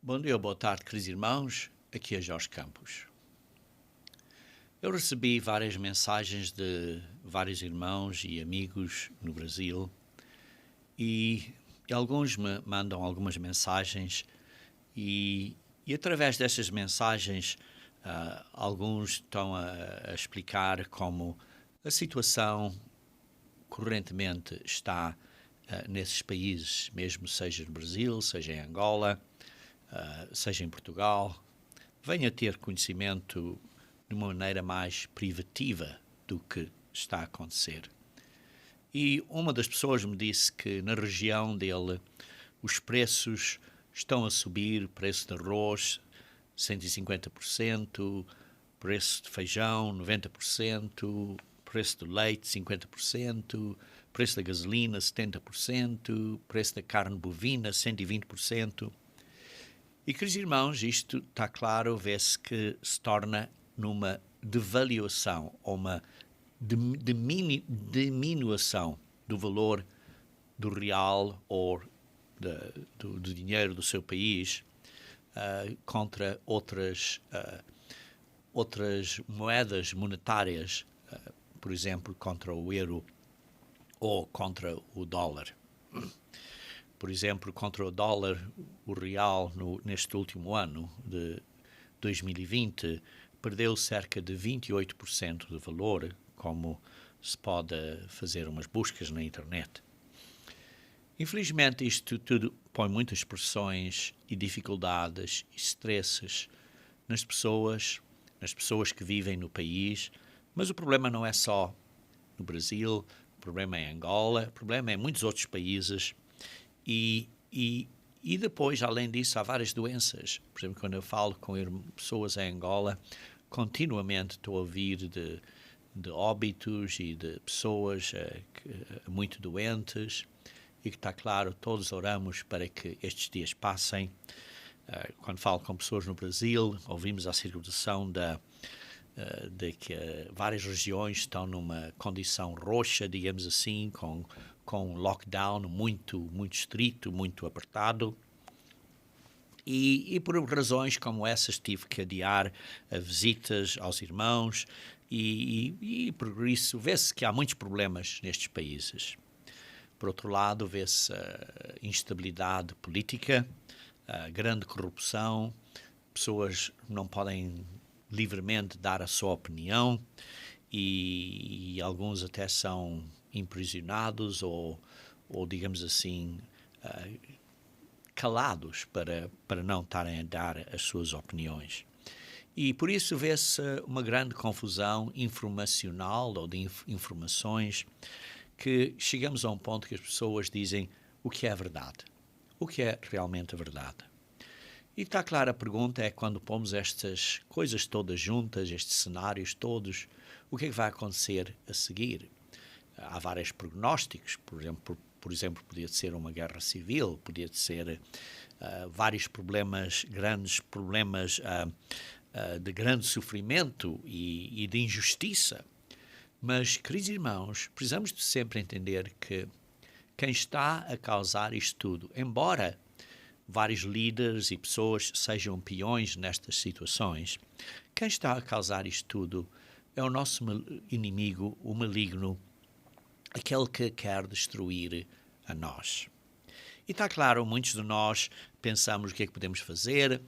Bom dia, boa tarde, queridos irmãos. Aqui é Jorge Campos. Eu recebi várias mensagens de vários irmãos e amigos no Brasil e alguns me mandam algumas mensagens e através destas mensagens alguns estão a explicar como a situação correntemente está nesses países, mesmo seja no Brasil, seja em Angola, seja em Portugal, venha ter conhecimento de uma maneira mais privativa do que está a acontecer. E uma das pessoas me disse que na região dele os preços estão a subir, preço de arroz 150%, preço de feijão 90%, preço do leite 50%, preço da gasolina 70%, preço da carne bovina 120%. E, queridos irmãos, isto está claro, vê-se que se torna numa devaluação ou uma diminuição do valor do real ou do dinheiro do seu país contra outras moedas monetárias, por exemplo, contra o euro ou contra o dólar. Por exemplo, contra o dólar, o real, neste último ano de 2020, perdeu cerca de 28% de valor, como se pode fazer umas buscas na internet. Infelizmente, isto tudo põe muitas pressões e dificuldades e stresses nas pessoas que vivem no país, mas o problema não é só no Brasil, o problema é em Angola, o problema é em muitos outros países. E depois, além disso, há várias doenças. Por exemplo, quando eu falo com pessoas em Angola, continuamente estou a ouvir de óbitos e de pessoas muito doentes, e que está claro, todos oramos para que estes dias passem. Quando falo com pessoas no Brasil, ouvimos a circulação de que várias regiões estão numa condição roxa, digamos assim, com um lockdown muito estrito, muito apertado. E por razões como essas tive que adiar visitas aos irmãos e por isso vê-se que há muitos problemas nestes países. Por outro lado, vê-se instabilidade política, grande corrupção, pessoas não podem livremente dar a sua opinião e alguns até são imprisionados ou digamos assim, calados para não estarem a dar as suas opiniões. E por isso vê-se uma grande confusão informacional ou de informações que chegamos a um ponto que as pessoas dizem o que é verdade, o que é realmente a verdade. E está clara a pergunta é, quando pomos estas coisas todas juntas, estes cenários todos, o que é que vai acontecer a seguir? Há vários prognósticos, por exemplo, podia ser uma guerra civil, podia ser vários problemas, grandes problemas de grande sofrimento e de injustiça. Mas, queridos irmãos, precisamos de sempre entender que quem está a causar isto tudo, embora vários líderes e pessoas sejam peões nestas situações, quem está a causar isto tudo é o nosso inimigo, o maligno, aquele que quer destruir a nós. E está claro, muitos de nós pensamos o que é que podemos fazer.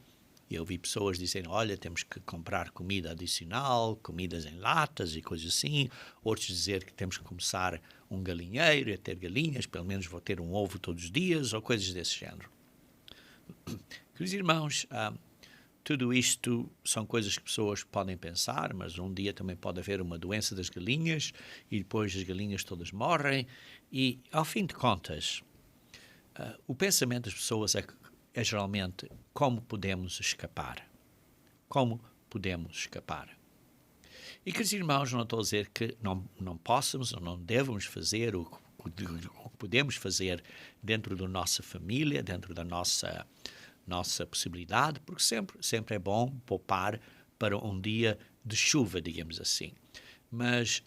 Eu vi pessoas dizendo, olha, temos que comprar comida adicional, comidas em latas e coisas assim. Outros dizer que temos que começar um galinheiro, a ter galinhas, pelo menos vou ter um ovo todos os dias, ou coisas desse género. Queridos irmãos, tudo isto são coisas que pessoas podem pensar, mas um dia também pode haver uma doença das galinhas e depois as galinhas todas morrem e, ao fim de contas, o pensamento das pessoas é geralmente como podemos escapar. Como podemos escapar. E, queridos irmãos, não estou a dizer que não possamos ou não devemos fazer o que podemos fazer dentro da nossa família, dentro da nossa possibilidade, porque sempre é bom poupar para um dia de chuva, digamos assim. Mas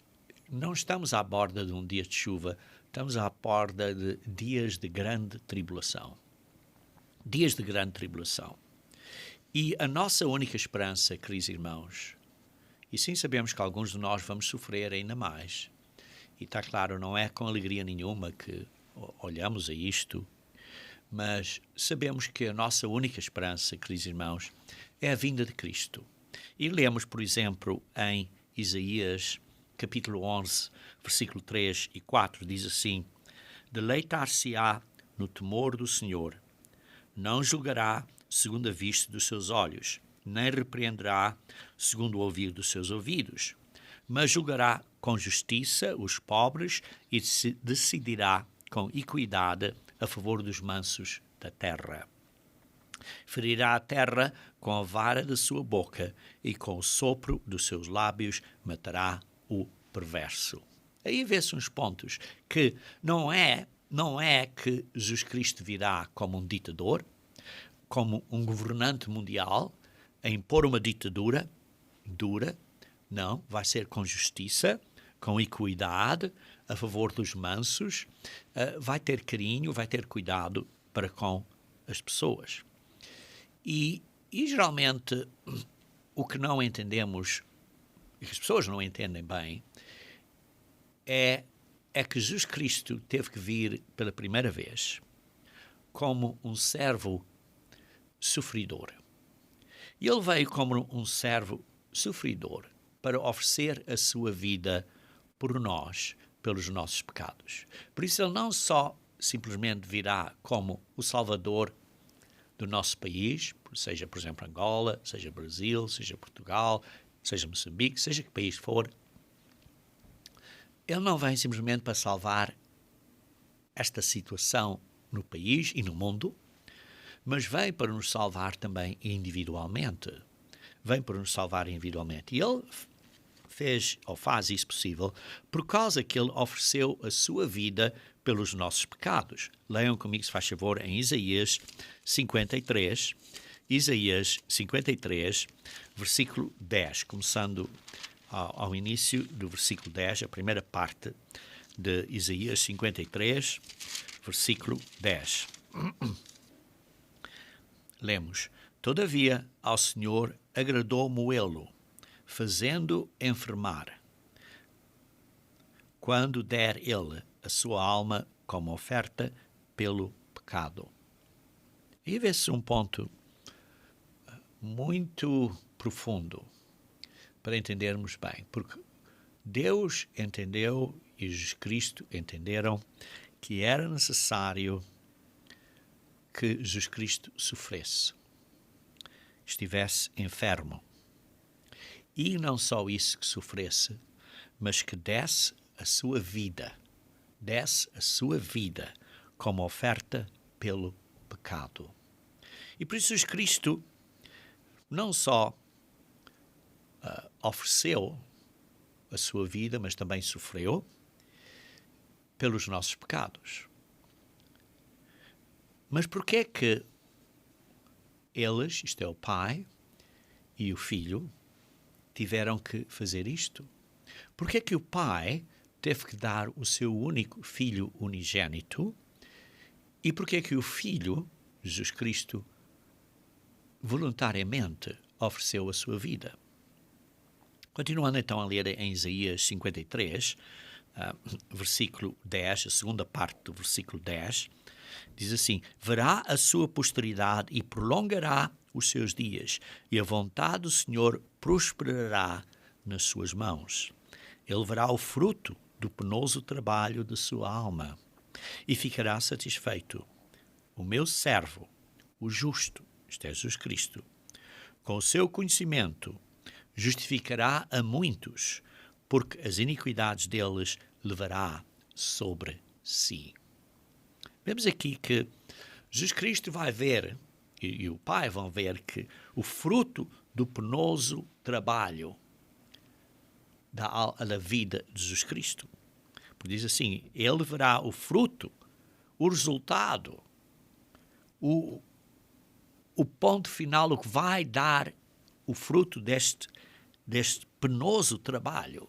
não estamos à borda de um dia de chuva, estamos à borda de dias de grande tribulação. Dias de grande tribulação. E a nossa única esperança, queridos irmãos, e sim sabemos que alguns de nós vamos sofrer ainda mais, e está claro, não é com alegria nenhuma que olhamos a isto, mas sabemos que a nossa única esperança, queridos irmãos, é a vinda de Cristo. E lemos, por exemplo, em Isaías, capítulo 11, versículo 3 e 4, diz assim: Deleitar-se-á no temor do Senhor, não julgará segundo a vista dos seus olhos, nem repreenderá segundo o ouvir dos seus ouvidos, mas julgará com justiça os pobres e decidirá com equidade a favor dos mansos da terra. Ferirá a terra com a vara da sua boca e com o sopro dos seus lábios matará o perverso. Aí vê-se uns pontos que não é que Jesus Cristo virá como um ditador, como um governante mundial, a impor uma ditadura dura. Não, vai ser com justiça, com equidade, a favor dos mansos, vai ter carinho, vai ter cuidado para com as pessoas. E geralmente o que não entendemos, e que as pessoas não entendem bem, é que Jesus Cristo teve que vir pela primeira vez como um servo sofridor. E ele veio como um servo sofridor para oferecer a sua vida por nós, pelos nossos pecados. Por isso ele não só simplesmente virá como o Salvador do nosso país, seja, por exemplo, Angola, seja Brasil, seja Portugal, seja Moçambique, seja que país for. Ele não vem simplesmente para salvar esta situação no país e no mundo, mas vem para nos salvar também individualmente. Vem para nos salvar individualmente. E ele fez ou faz isso possível por causa que ele ofereceu a sua vida pelos nossos pecados. Leiam comigo, se faz favor, em Isaías 53, versículo 10, começando ao início do versículo 10, a primeira parte de Isaías 53, versículo 10. Lemos: Todavia ao Senhor agradou moê-lo, fazendo enfermar, quando der ele a sua alma como oferta pelo pecado. E vê-se um ponto muito profundo para entendermos bem, porque Deus entendeu e Jesus Cristo entenderam que era necessário que Jesus Cristo sofresse, estivesse enfermo. E não só isso, que sofresse, mas que desse a sua vida como oferta pelo pecado. E por isso Jesus Cristo não só ofereceu a sua vida, mas também sofreu pelos nossos pecados. Mas porquê é que eles, isto é o Pai e o Filho, tiveram que fazer isto? Porquê é que o Pai teve que dar o seu único Filho unigênito? E porquê é que o Filho, Jesus Cristo, voluntariamente ofereceu a sua vida? Continuando então a ler em Isaías 53, versículo 10, a segunda parte do versículo 10, diz assim: Verá a sua posteridade e prolongará os seus dias, e a vontade do Senhor prosperará nas suas mãos. Ele verá o fruto do penoso trabalho de sua alma e ficará satisfeito. O meu servo, o justo, isto é Jesus Cristo, com o seu conhecimento, justificará a muitos, porque as iniquidades deles levará sobre si. Vemos aqui que Jesus Cristo vai ver, e o Pai vão ver, que o fruto do penoso trabalho da vida de Jesus Cristo. Porque diz assim, ele verá o fruto, o resultado, o ponto final, o que vai dar o fruto deste penoso trabalho,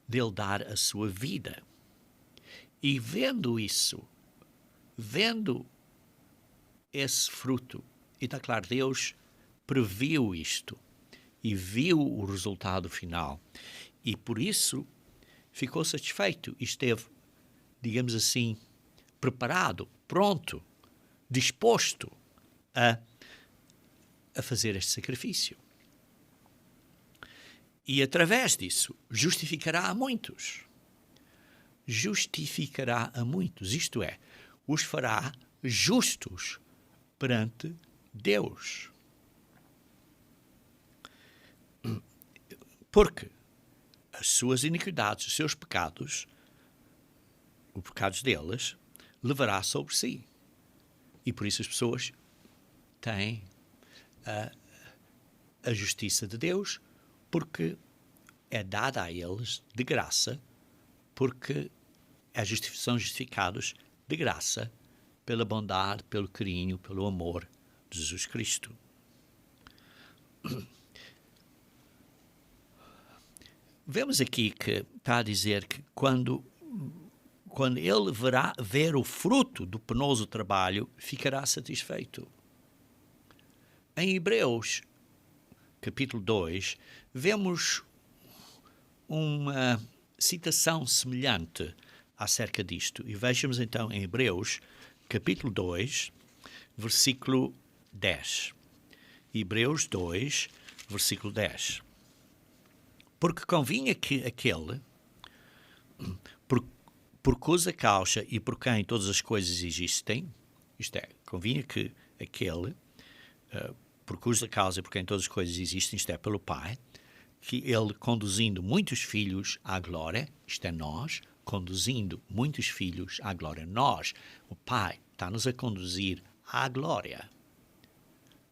dele dar a sua vida. E vendo isso, vendo esse fruto, e está claro, Deus previu isto e viu o resultado final. E por isso ficou satisfeito e esteve, digamos assim, preparado, pronto, disposto a fazer este sacrifício. E através disso justificará a muitos. Justificará a muitos, isto é, os fará justos perante Deus. Porque as suas iniquidades, os seus pecados, os pecados deles, levará sobre si. E por isso as pessoas têm a justiça de Deus, porque é dada a eles de graça, porque são justificados de graça pela bondade, pelo carinho, pelo amor de Jesus Cristo. Vemos aqui que está a dizer que quando ele ver o fruto do penoso trabalho, ficará satisfeito. Em Hebreus, capítulo 2, vemos uma citação semelhante acerca disto. E vejamos então em Hebreus, capítulo 2, versículo 10. Hebreus 2, versículo 10. Porque convinha que aquele, por cuja causa e por quem todas as coisas existem, isto é, convinha que aquele, por cuja causa e por quem todas as coisas existem, isto é, pelo Pai, que ele, conduzindo muitos filhos à glória, isto é, nós, conduzindo muitos filhos à glória. Nós, o Pai, está-nos a conduzir à glória.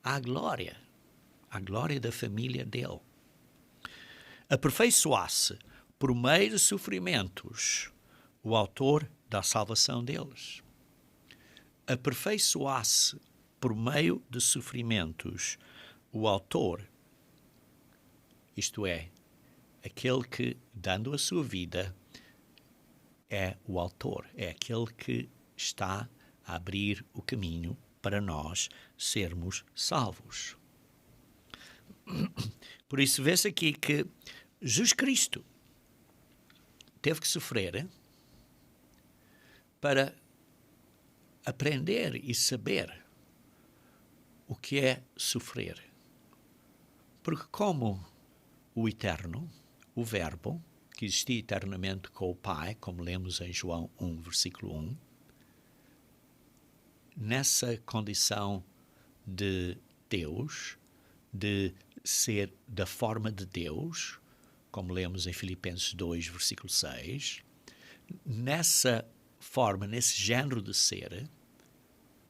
À glória. À glória da família dele. Aperfeiçoasse por meio de sofrimentos o autor da salvação deles. Aperfeiçoasse por meio de sofrimentos o autor, isto é, aquele que, dando a sua vida, é o autor, é aquele que está a abrir o caminho para nós sermos salvos. Por isso vê-se aqui que Jesus Cristo teve que sofrer para aprender e saber o que é sofrer. Porque como o Eterno, o Verbo, que existia eternamente com o Pai, como lemos em João 1, versículo 1, nessa condição de Deus, de ser da forma de Deus, como lemos em Filipenses 2, versículo 6, nessa forma, nesse género de ser,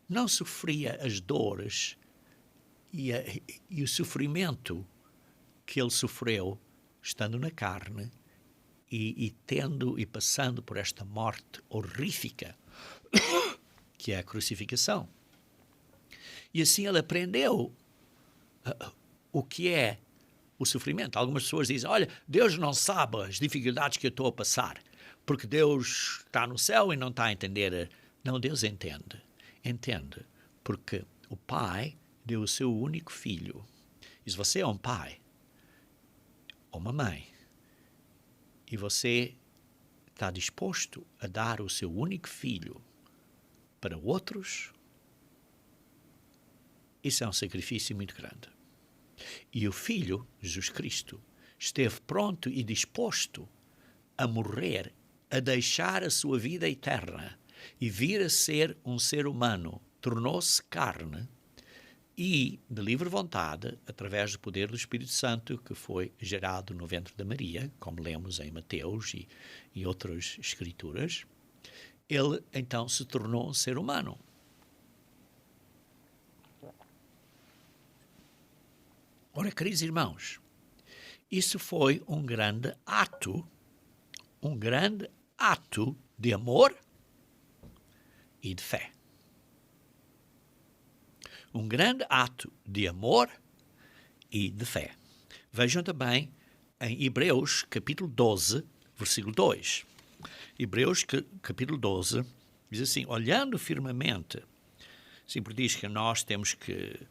não sofria as dores e o sofrimento que ele sofreu estando na carne e tendo e passando por esta morte horrífica que é a crucificação. E assim ele aprendeu o que é o sofrimento. Algumas pessoas dizem, olha, Deus não sabe as dificuldades que eu estou a passar, porque Deus está no céu e não está a entender. Não, Deus entende. Entende, porque o Pai deu o seu único filho. E se você é um pai ou uma mãe e você está disposto a dar o seu único filho para outros, isso é um sacrifício muito grande. E o Filho, Jesus Cristo, esteve pronto e disposto a morrer, a deixar a sua vida eterna e vir a ser um ser humano, tornou-se carne e, de livre vontade, através do poder do Espírito Santo, que foi gerado no ventre da Maria, como lemos em Mateus e outras escrituras, ele então se tornou um ser humano. Ora, queridos irmãos, isso foi um grande ato de amor e de fé. Um grande ato de amor e de fé. Vejam também em Hebreus, capítulo 12, versículo 2. Hebreus, capítulo 12, diz assim, olhando firmemente, sempre diz que nós temos que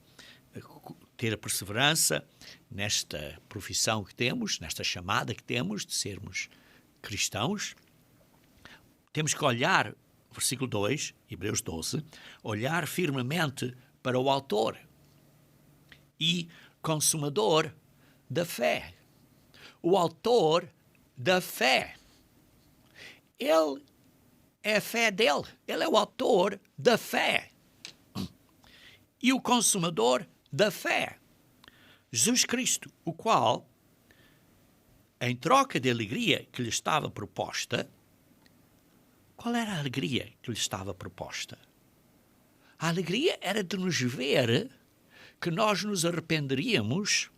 ter a perseverança nesta profissão que temos, nesta chamada que temos de sermos cristãos, temos que olhar, versículo 2, Hebreus 12, olhar firmemente para o autor e consumador da fé. O autor da fé. Ele é a fé dele. Ele é o autor da fé. E o consumador da fé. Jesus Cristo, o qual, em troca de alegria que lhe estava proposta, qual era a alegria que lhe estava proposta? A alegria era de nos ver que nós nos arrependeríamos,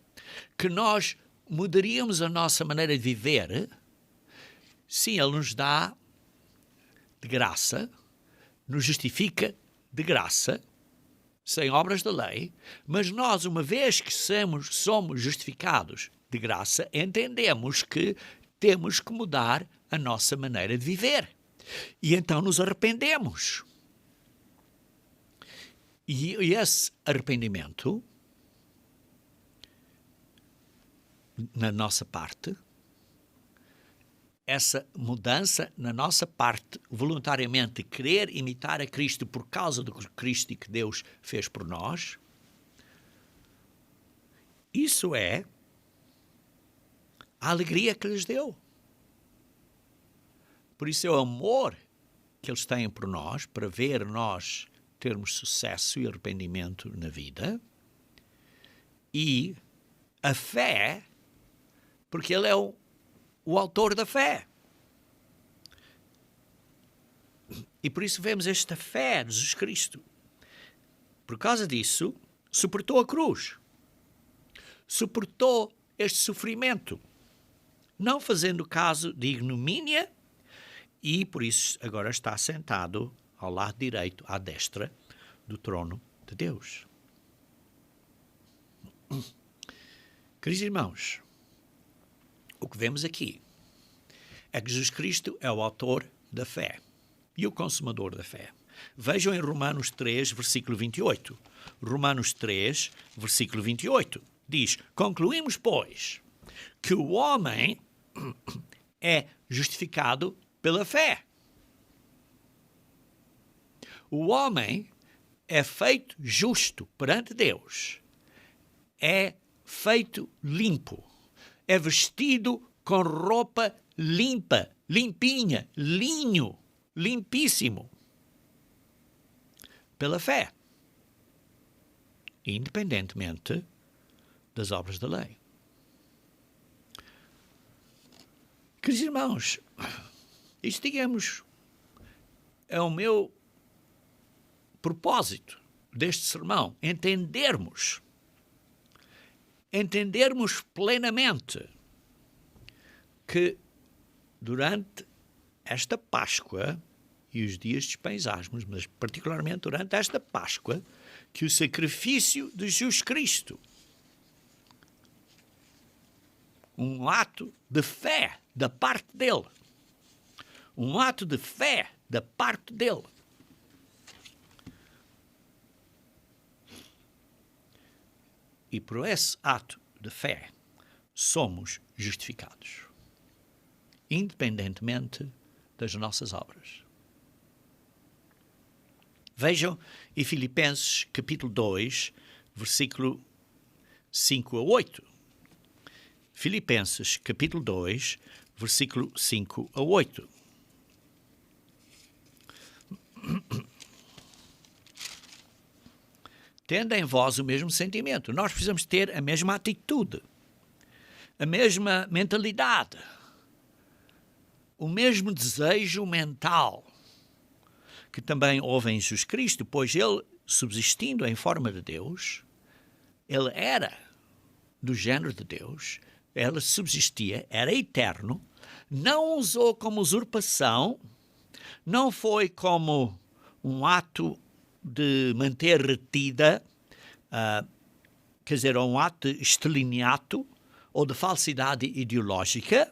que nós mudaríamos a nossa maneira de viver. Sim, Ele nos dá de graça, nos justifica de graça, sem obras da lei, mas nós, uma vez que somos justificados de graça, entendemos que temos que mudar a nossa maneira de viver. E então nos arrependemos. E esse arrependimento, na nossa parte, essa mudança na nossa parte, voluntariamente querer imitar a Cristo por causa do Cristo que Deus fez por nós, isso é a alegria que lhes deu. Por isso é o amor que eles têm por nós, para ver nós termos sucesso e arrependimento na vida, e a fé, porque Ele é o autor da fé. E por isso vemos esta fé de Jesus Cristo. Por causa disso, suportou a cruz. Suportou este sofrimento, não fazendo caso de ignomínia, e por isso agora está sentado ao lado direito, à destra do trono de Deus. Queridos irmãos, o que vemos aqui é que Jesus Cristo é o autor da fé e o consumador da fé. Vejam em Romanos 3, versículo 28. Romanos 3, versículo 28. Diz: concluímos, pois, que o homem é justificado pela fé. O homem é feito justo perante Deus. É feito limpo. É vestido com roupa limpa, limpinha, linho, limpíssimo. Pela fé. Independentemente das obras da lei. Queridos irmãos, isto, digamos, é o meu propósito deste sermão, entendermos plenamente que durante esta Páscoa e os dias de Pães-Asmos, mas particularmente durante esta Páscoa, que o sacrifício de Jesus Cristo, um ato de fé da parte dele, um ato de fé da parte dele, e por esse ato de fé somos justificados, independentemente das nossas obras. Vejam em Filipenses capítulo 2, versículo 5 a 8. Filipenses capítulo 2, versículo 5 a 8. Tendo em vós o mesmo sentimento. Nós precisamos ter a mesma atitude, a mesma mentalidade, o mesmo desejo mental que também houve em Jesus Cristo, pois ele, subsistindo em forma de Deus, ele era do género de Deus, ele subsistia, era eterno, não usou como usurpação, não foi como um ato de manter retida, quer dizer, um ato de estelionato ou de falsidade ideológica,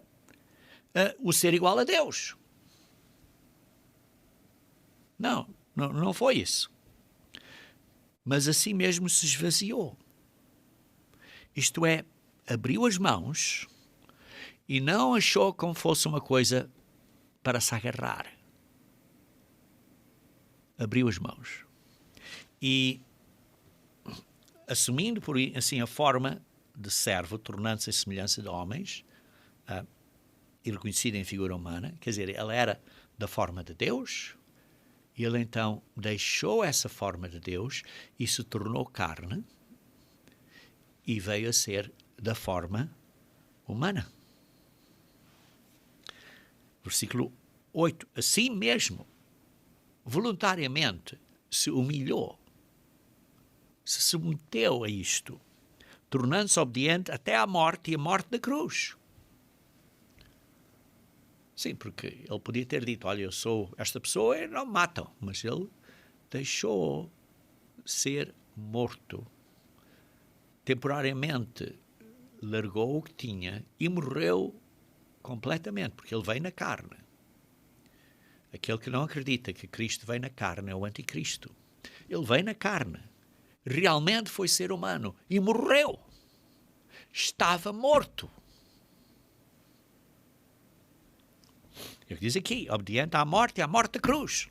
o ser igual a Deus. Não foi isso. Mas assim mesmo se esvaziou. Isto é, abriu as mãos e não achou como fosse uma coisa para se agarrar. Abriu as mãos. E, assumindo por assim a forma de servo, tornando-se a semelhança de homens, e reconhecido em figura humana, quer dizer, ele era da forma de Deus, e ele então deixou essa forma de Deus e se tornou carne e veio a ser da forma humana. Versículo 8. Assim mesmo, voluntariamente, se humilhou, se submeteu a isto, tornando-se obediente até à morte e à morte da cruz. Sim, porque ele podia ter dito, olha, eu sou esta pessoa e não me matam, mas ele deixou ser morto. Temporariamente largou o que tinha e morreu completamente, porque ele veio na carne. Aquele que não acredita que Cristo veio na carne é o anticristo. Ele veio na carne, realmente foi ser humano e morreu. Estava morto. É o que diz aqui, obediente à morte e à morte da cruz.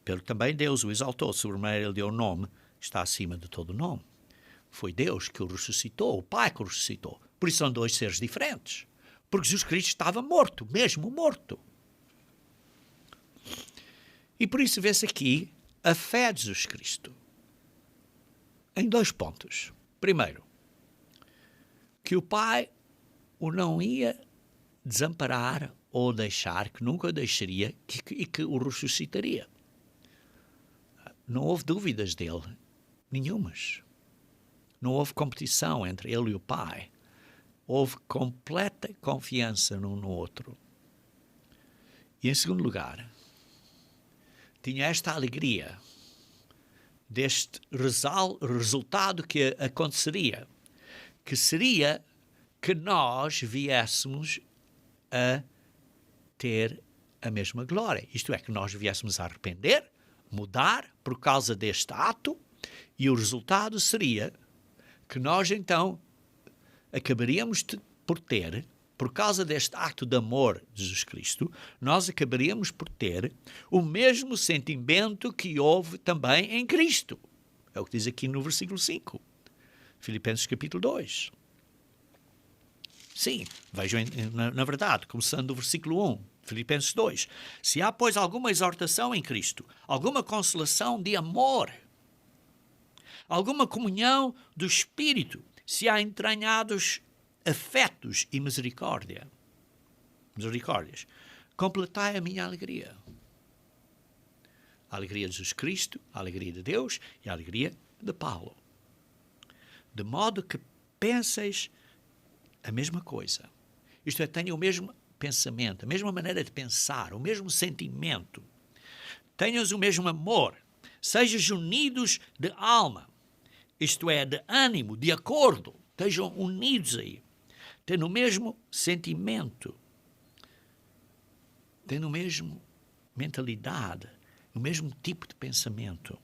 Pelo que também Deus o exaltou, sobremaneira ele deu o nome, está acima de todo nome. Foi Deus que o ressuscitou, o Pai que o ressuscitou. Por isso são dois seres diferentes. Porque Jesus Cristo estava morto, mesmo morto. E por isso vê-se aqui a fé de Jesus Cristo em 2 pontos. Primeiro, que o Pai o não ia desamparar ou deixar, que nunca o deixaria e que o ressuscitaria. Não houve dúvidas dele, nenhumas. Não houve competição entre ele e o Pai. Houve completa confiança num no outro. E em segundo lugar, tinha esta alegria deste resultado que aconteceria, que seria que nós viéssemos a ter a mesma glória. Isto é, que nós viéssemos a arrepender, mudar por causa deste ato, e o resultado seria que nós então acabaríamos por ter, por causa deste ato de amor de Jesus Cristo, nós acabaríamos por ter o mesmo sentimento que houve também em Cristo. É o que diz aqui no versículo 5. Filipenses capítulo 2. Sim, vejam na verdade, começando do versículo 1, Filipenses 2. Se há, pois, alguma exortação em Cristo, alguma consolação de amor, alguma comunhão do Espírito, se há entranhados afetos e misericórdias, completai a minha alegria. A alegria de Jesus Cristo, a alegria de Deus e a alegria de Paulo. De modo que penseis a mesma coisa. Isto é, tenham o mesmo pensamento, a mesma maneira de pensar, o mesmo sentimento. Tenham o mesmo amor. Sejam unidos de alma. Isto é, de ânimo, de acordo. Estejam unidos aí. Tenham o mesmo sentimento. Tenham a mesma mentalidade, o mesmo tipo de pensamento.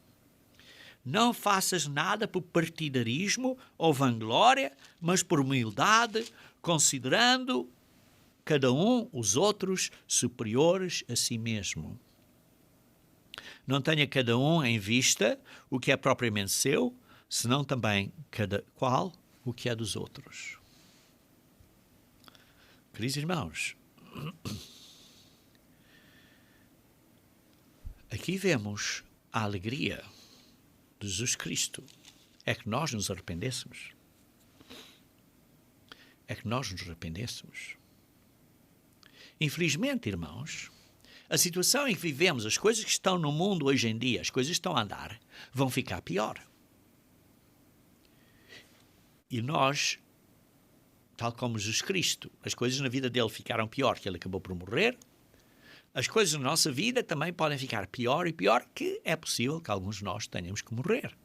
Não faças nada por partidarismo ou vanglória, mas por humildade, considerando cada um os outros superiores a si mesmo. Não tenha cada um em vista o que é propriamente seu, senão também cada qual o que é dos outros. Queridos irmãos, aqui vemos a alegria de Jesus Cristo. É que nós nos arrependêssemos. É que nós nos arrependêssemos. Infelizmente, irmãos, a situação em que vivemos, as coisas que estão no mundo hoje em dia, as coisas que estão a andar, vão ficar pior. E nós, tal como Jesus Cristo, as coisas na vida dele ficaram pior, que ele acabou por morrer, as coisas na nossa vida também podem ficar pior e pior, que é possível que alguns de nós tenhamos que morrer.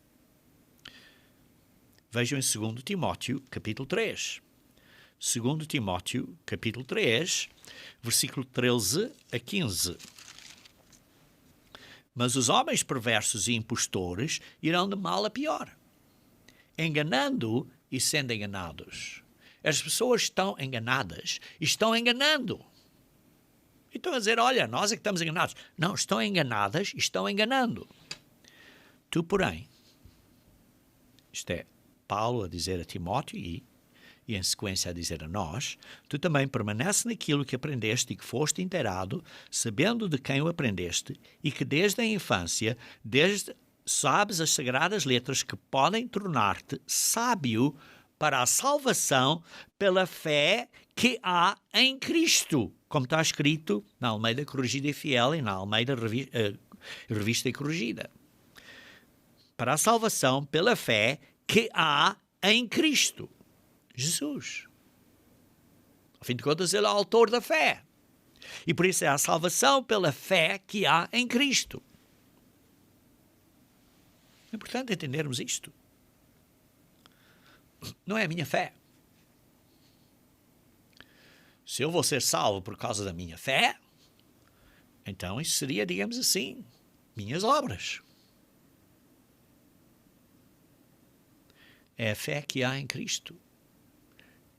Vejam em 2 Timóteo, capítulo 3. 2 Timóteo, capítulo 3, versículo 13 a 15. Mas os homens perversos e impostores irão de mal a pior, enganando e sendo enganados. As pessoas estão enganadas e estão enganando. E estão a dizer, olha, nós é que estamos enganados. Não, estão enganadas e estão enganando. Tu, porém, isto é Paulo a dizer a Timóteo e em sequência a dizer a nós, tu também permanece naquilo que aprendeste e que foste inteirado, sabendo de quem o aprendeste, e que desde a infância, sabes as sagradas letras que podem tornar-te sábio para a salvação pela fé que há em Cristo, como está escrito na Almeida Corrigida e Fiel e na Almeida Revista e Corrigida. Para a salvação pela fé que há em Cristo Jesus. Ao fim de contas, ele é o autor da fé. E por isso é a salvação pela fé que há em Cristo. É importante entendermos isto. Não é a minha fé. Se eu vou ser salvo por causa da minha fé, então isso seria, digamos assim, minhas obras. É a fé que há em Cristo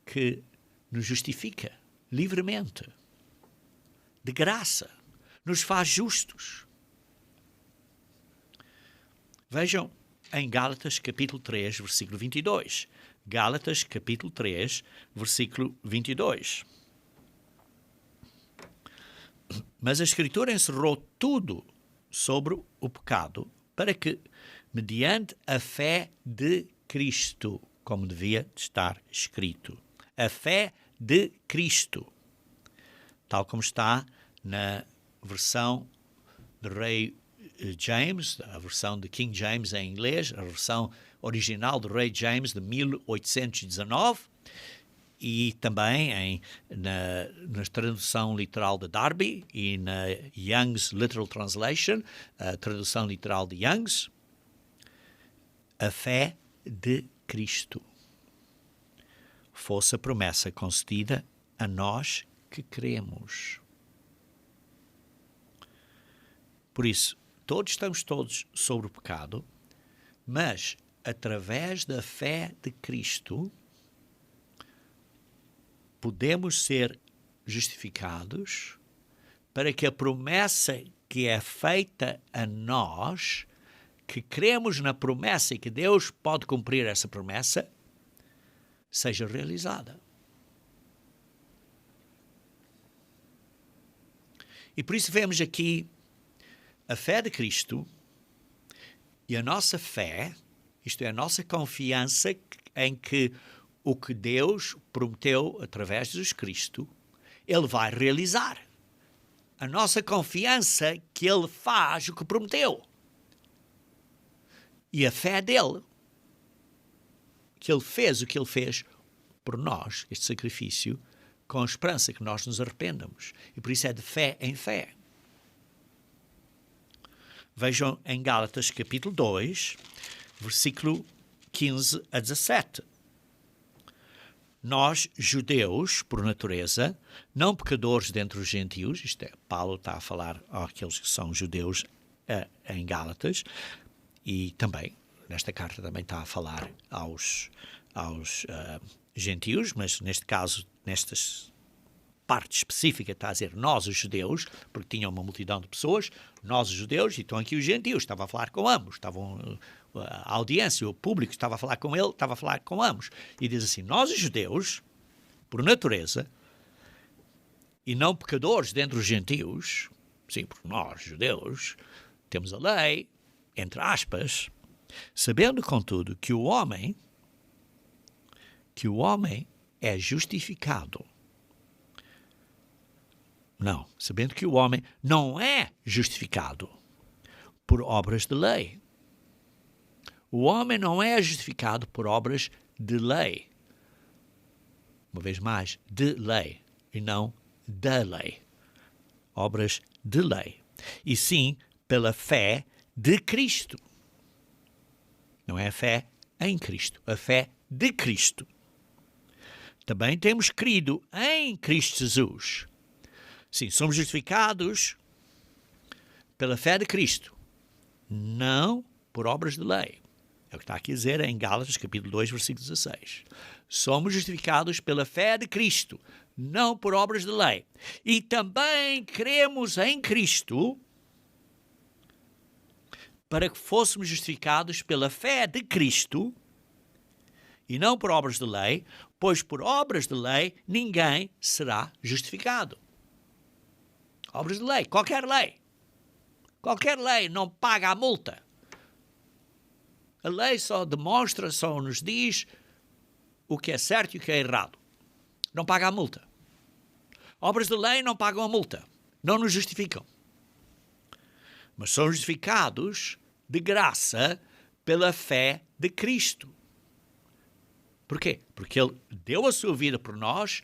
que nos justifica livremente, de graça, nos faz justos. Vejam em Gálatas capítulo 3, versículo 22. Gálatas capítulo 3, versículo 22. Mas a Escritura encerrou tudo sobre o pecado para que, mediante a fé de Cristo, como devia estar escrito, a fé de Cristo, tal como está na versão do rei James, a versão de King James em inglês, a versão original do rei James de 1819, e também na tradução literal de Darby e na Young's Literal Translation, a tradução literal de Young's, a fé de Cristo fosse a promessa concedida a nós que cremos. Por isso, estamos todos sobre o pecado, mas através da fé de Cristo podemos ser justificados para que a promessa que é feita a nós, que cremos na promessa e que Deus pode cumprir essa promessa, seja realizada. E por isso vemos aqui a fé de Cristo e a nossa fé, isto é, a nossa confiança em que o que Deus prometeu através de Jesus Cristo, Ele vai realizar. A nossa confiança que Ele faz o que prometeu. E a fé dele, que Ele fez o que Ele fez por nós, este sacrifício, com a esperança que nós nos arrependamos. E por isso é de fé em fé. Vejam em Gálatas capítulo 2, versículo 15 a 17. Nós, judeus, por natureza, não pecadores dentre os gentios, isto é, Paulo está a falar àqueles que são judeus em Gálatas, e também, nesta carta também está a falar aos gentios, mas neste caso, nestas parte específica está a dizer nós os judeus, porque tinham uma multidão de pessoas, nós os judeus, e estão aqui os gentios, estava a falar com ambos, a audiência, o público estava a falar com ele, estava a falar com ambos. E diz assim, nós os judeus, por natureza, e não pecadores dentre os gentios, sim, porque nós, judeus, temos a lei, entre aspas, sabendo, contudo, que o homem é justificado. Não, sabendo que o homem não é justificado por obras de lei. O homem não é justificado por obras de lei. Uma vez mais, de lei, e não da lei. Obras de lei. E sim, pela fé de Cristo. Não é a fé em Cristo, a fé de Cristo. Também temos crido em Cristo Jesus. Sim, somos justificados pela fé de Cristo, não por obras de lei. É o que está aqui a dizer em Gálatas, capítulo 2, versículo 16. Somos justificados pela fé de Cristo, não por obras de lei. E também cremos em Cristo para que fôssemos justificados pela fé de Cristo e não por obras de lei, pois por obras de lei ninguém será justificado. Obras de lei, qualquer lei não paga a multa. A lei só demonstra, só nos diz o que é certo e o que é errado. Não paga a multa. Obras de lei não pagam a multa, não nos justificam. Mas são justificados de graça pela fé de Cristo. Por quê? Porque Ele deu a sua vida por nós,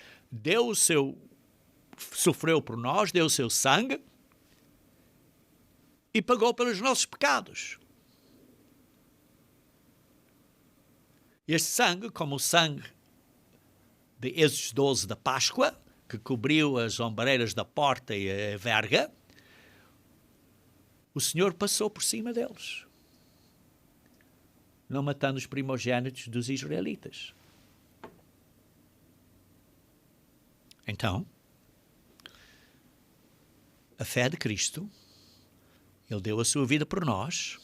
sofreu por nós, deu o seu sangue e pagou pelos nossos pecados. Este sangue, como o sangue de Êxodo 12 da Páscoa, que cobriu as ombreiras da porta e a verga, o Senhor passou por cima deles, não matando os primogênitos dos israelitas. Então, a fé de Cristo, Ele deu a sua vida por nós,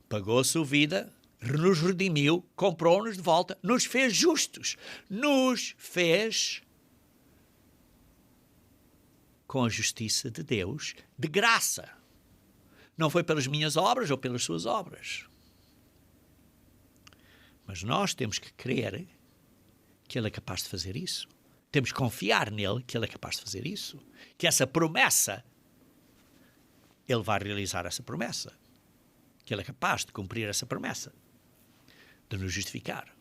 pagou a sua vida, nos redimiu, comprou-nos de volta, nos fez justos, nos fez com a justiça de Deus, de graça. Não foi pelas minhas obras ou pelas suas obras. Mas nós temos que crer que Ele é capaz de fazer isso. Temos que confiar nele que Ele é capaz de fazer isso. Que essa promessa, Ele vai realizar essa promessa. Que Ele é capaz de cumprir essa promessa. De nos justificar.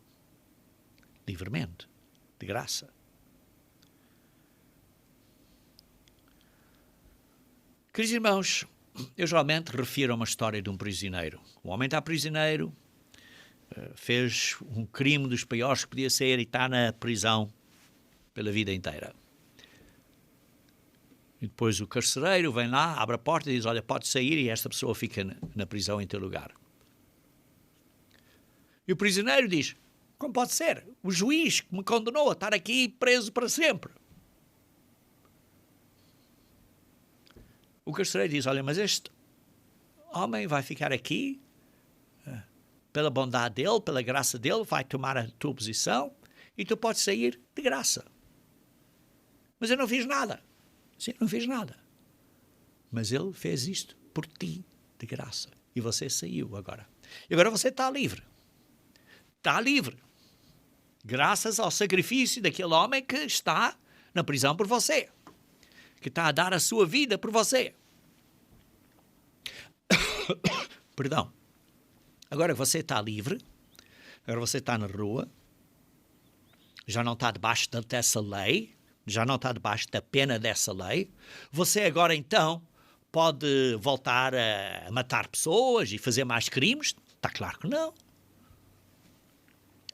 Livremente. De graça. Queridos irmãos, eu geralmente refiro a uma história de um prisioneiro. O homem está prisioneiro, fez um crime dos piores que podia ser e está na prisão pela vida inteira. E depois o carcereiro vem lá, abre a porta e diz, olha, pode sair, e esta pessoa fica na prisão em teu lugar. E o prisioneiro diz, como pode ser? O juiz que me condenou a estar aqui preso para sempre. O carcereiro diz, olha, mas este homem vai ficar aqui pela bondade dele, pela graça dele, vai tomar a tua posição e tu podes sair de graça. Mas eu não fiz nada. Sim, não fiz nada. Mas ele fez isto por ti, de graça. E você saiu agora. E agora você está livre. Está livre. Graças ao sacrifício daquele homem que está na prisão por você. Que está a dar a sua vida por você. Perdão. Agora você está livre. Agora você está na rua. Já não está debaixo dessa lei. Já não está debaixo da pena dessa lei. Você agora, então, pode voltar a matar pessoas e fazer mais crimes? Está claro que não.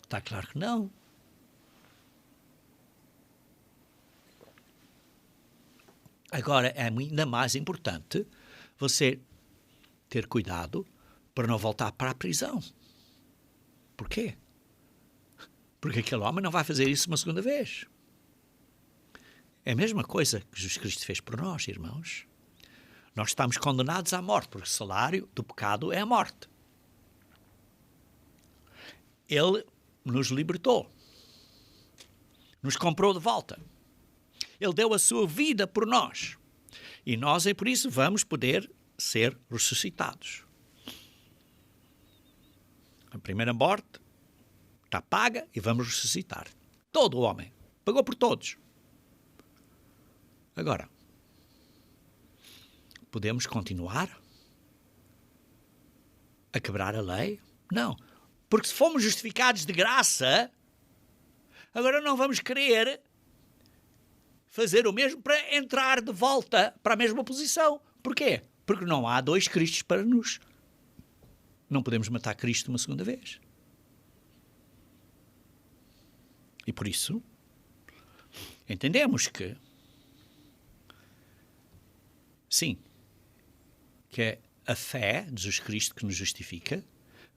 Está claro que não. Agora, é ainda mais importante você ter cuidado para não voltar para a prisão. Por quê? Porque aquele homem não vai fazer isso uma segunda vez. É a mesma coisa que Jesus Cristo fez por nós, irmãos. Nós estamos condenados à morte, porque o salário do pecado é a morte. Ele nos libertou. Nos comprou de volta. Ele deu a sua vida por nós. E nós, por isso, vamos poder ser ressuscitados. A primeira morte está paga e vamos ressuscitar. Todo o homem. Pagou por todos. Agora, podemos continuar a quebrar a lei? Não. Porque se fomos justificados de graça, agora não vamos querer fazer o mesmo para entrar de volta para a mesma posição. Porquê? Porque não há dois Cristos para nos. Não podemos matar Cristo uma segunda vez. E por isso, entendemos que sim, que é a fé de Jesus Cristo que nos justifica,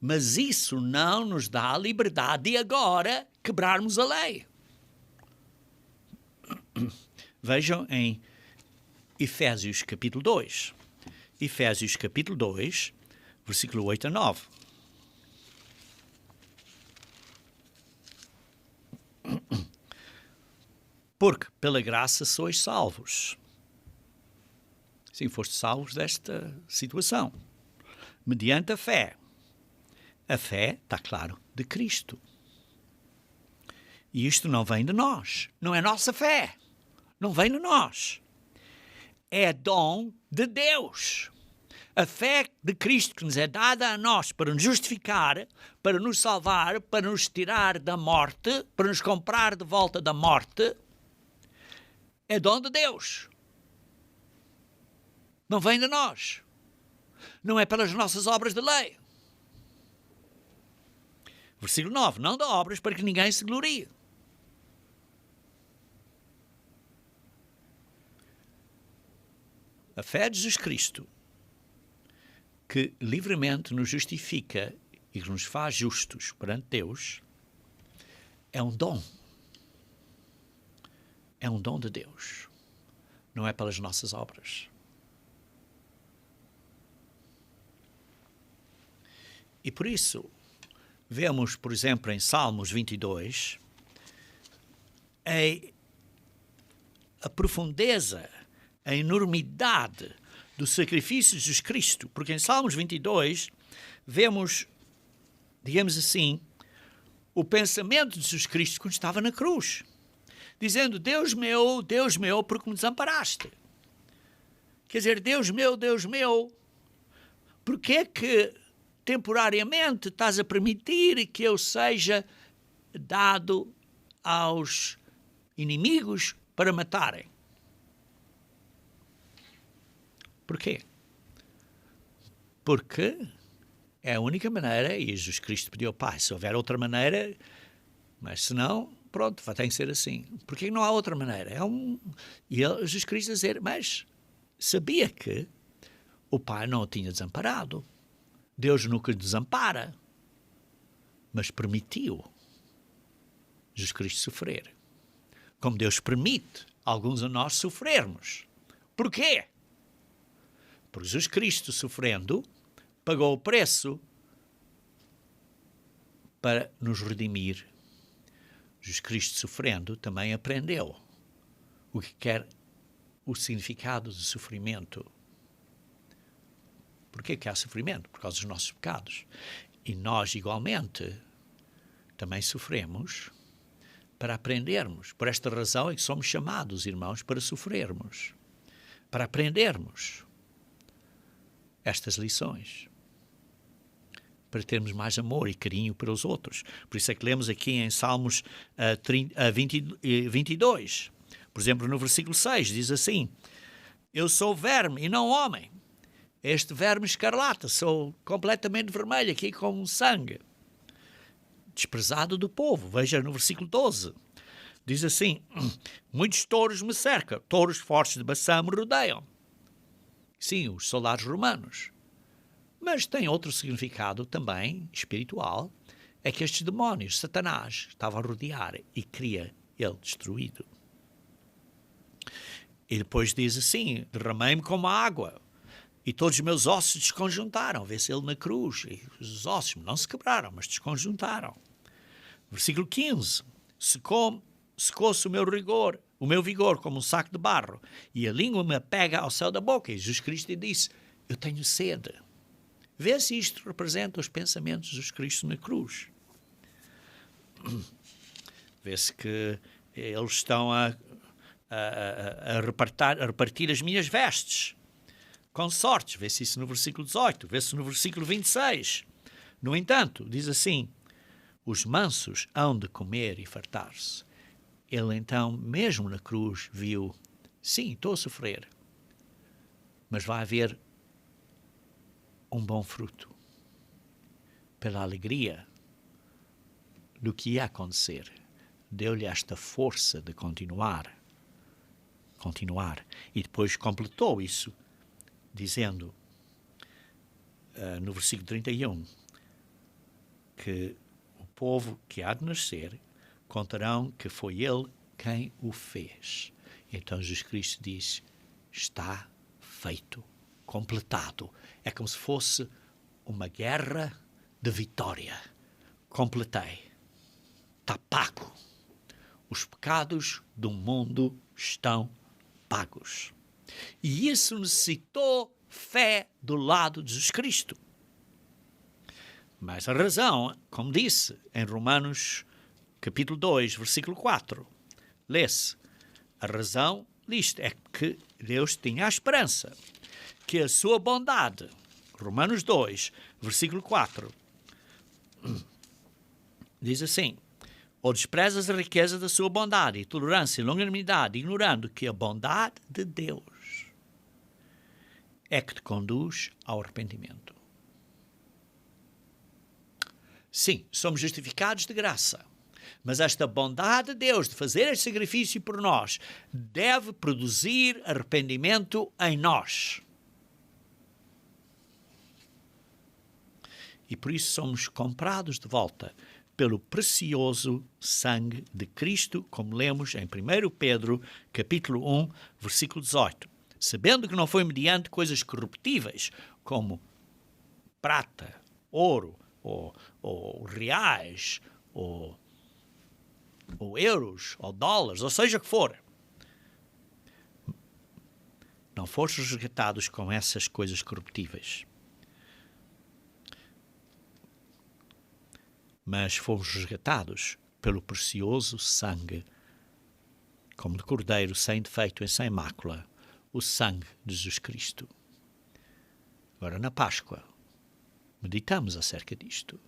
Mas isso não nos dá a liberdade de agora quebrarmos a lei. Vejam em Efésios capítulo 2. Efésios capítulo 2, versículo 8 a 9. Porque pela graça sois salvos. Sim, foste salvos desta situação. Mediante a fé. A fé, está claro, de Cristo. E isto não vem de nós. Não é nossa fé. Não vem de nós. É dom de Deus. A fé de Cristo que nos é dada a nós para nos justificar, para nos salvar, para nos tirar da morte, para nos comprar de volta da morte, é dom de Deus. Não vem de nós. Não é pelas nossas obras de lei. Versículo 9. Não de obras para que ninguém se glorie. A fé de Jesus Cristo, que livremente nos justifica e que nos faz justos perante Deus, é um dom. É um dom de Deus. Não é pelas nossas obras. E por isso, vemos, por exemplo, em Salmos 22, a profundeza, a enormidade do sacrifício de Jesus Cristo. Porque em Salmos 22, vemos, digamos assim, o pensamento de Jesus Cristo quando estava na cruz. Dizendo, Deus meu, porque me desamparaste? Quer dizer, Deus meu, porque é que temporariamente estás a permitir que eu seja dado aos inimigos para matarem? Porquê? Porque é a única maneira, e Jesus Cristo pediu ao Pai, se houver outra maneira, mas se não, pronto, tem que ser assim. Porque não há outra maneira. E Jesus Cristo dizer, mas sabia que o Pai não o tinha desamparado. Deus nunca desampara, mas permitiu Jesus Cristo sofrer. Como Deus permite alguns de nós sofrermos. Porquê? Porque Jesus Cristo sofrendo pagou o preço para nos redimir. Jesus Cristo sofrendo também aprendeu o que quer o significado do sofrimento. Porquê que há sofrimento? Por causa dos nossos pecados. E nós, igualmente, também sofremos para aprendermos. Por esta razão é que somos chamados, irmãos, para sofrermos. Para aprendermos estas lições. Para termos mais amor e carinho para os outros. Por isso é que lemos aqui em Salmos 22. Por exemplo, no versículo 6, diz assim, eu sou verme e não homem. Este verme escarlata, sou completamente vermelho, aqui com sangue. Desprezado do povo. Veja no versículo 12. Diz assim, muitos touros me cercam, touros fortes de Baçã me rodeiam. Sim, os soldados romanos. Mas tem outro significado também, espiritual, é que estes demónios, Satanás, estava a rodear e queria ele destruído. E depois diz assim, derramei-me como água, e todos os meus ossos se desconjuntaram. Vê-se ele na cruz, e os ossos não se quebraram, mas desconjuntaram. Versículo 15, secou-se o meu vigor como um saco de barro, e a língua me apega ao céu da boca. E Jesus Cristo disse, eu tenho sede. Vê-se isto representa os pensamentos de Jesus Cristo na cruz. Vê-se que eles estão a repartir as minhas vestes com sortes. Vê-se isso no versículo 18, vê-se no versículo 26. No entanto, diz assim, os mansos hão de comer e fartar-se. Ele então, mesmo na cruz, viu, sim, estou a sofrer, mas vai haver um bom fruto pela alegria do que ia acontecer. Deu-lhe esta força de continuar. E depois completou isso, dizendo no versículo 31, que o povo que há de nascer contarão que foi ele quem o fez. Então Jesus Cristo diz: está feito, completado. É como se fosse uma guerra de vitória. Completei. Está pago. Os pecados do mundo estão pagos. E isso necessitou fé do lado de Jesus Cristo. Mas a razão, como disse em Romanos capítulo 2, versículo 4, lê-se, a razão disto é que Deus tinha a esperança que a sua bondade, Romanos 2, versículo 4, diz assim: ou desprezas a riqueza da sua bondade, tolerância e longanimidade, ignorando que a bondade de Deus é que te conduz ao arrependimento. Sim, somos justificados de graça, mas esta bondade de Deus de fazer este sacrifício por nós deve produzir arrependimento em nós. E por isso somos comprados de volta pelo precioso sangue de Cristo, como lemos em 1 Pedro, capítulo 1, versículo 18. Sabendo que não foi mediante coisas corruptíveis, como prata, ouro, ou reais, ou euros, ou dólares, ou seja o que for. Não fostes resgatados com essas coisas corruptíveis, mas fomos resgatados pelo precioso sangue, como de cordeiro sem defeito e sem mácula, o sangue de Jesus Cristo. Agora, na Páscoa, meditamos acerca disto.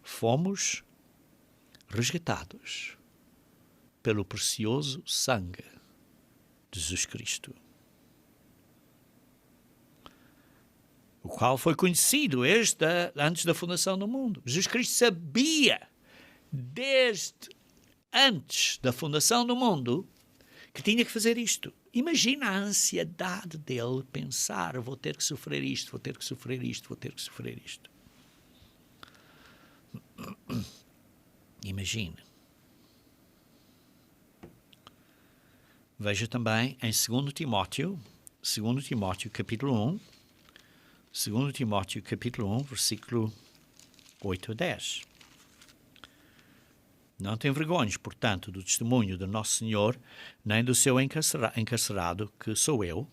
Fomos resgatados pelo precioso sangue de Jesus Cristo, o qual foi conhecido antes da fundação do mundo. Jesus Cristo sabia, desde antes da fundação do mundo, que tinha que fazer isto. Imagina a ansiedade dele pensar: vou ter que sofrer isto, vou ter que sofrer isto, vou ter que sofrer isto. Imagine. Veja também em 2 Timóteo capítulo 1, 2 Timóteo capítulo 1, versículo 8 a 10. Não te envergonhes, portanto, do testemunho do nosso Senhor, nem do seu encarcerado, que sou eu.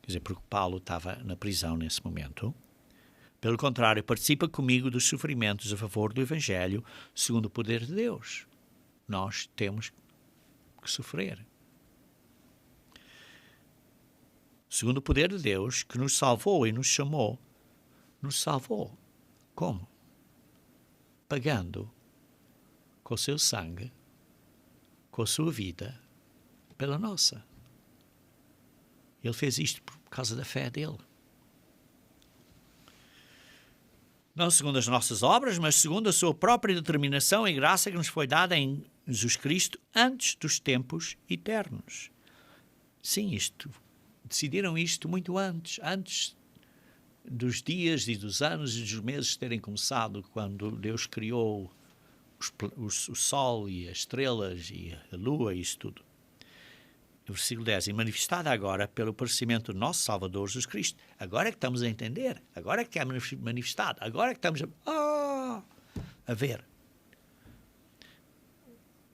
Quer dizer, porque Paulo estava na prisão nesse momento. Pelo contrário, participa comigo dos sofrimentos a favor do Evangelho, segundo o poder de Deus. Nós temos que sofrer. Segundo o poder de Deus, que nos salvou e nos chamou. Nos salvou. Como? Pagando com o seu sangue, com a sua vida, pela nossa. Ele fez isto por causa da fé dele. Não segundo as nossas obras, mas segundo a sua própria determinação e graça que nos foi dada em Jesus Cristo antes dos tempos eternos. Sim, decidiram isto muito antes dos dias e dos anos e dos meses terem começado, quando Deus criou o sol e as estrelas e a lua e isso tudo. Versículo 10. E manifestada agora pelo aparecimento do nosso Salvador Jesus Cristo. Agora é que estamos a entender. Agora é que é manifestado. Agora é que estamos a ver.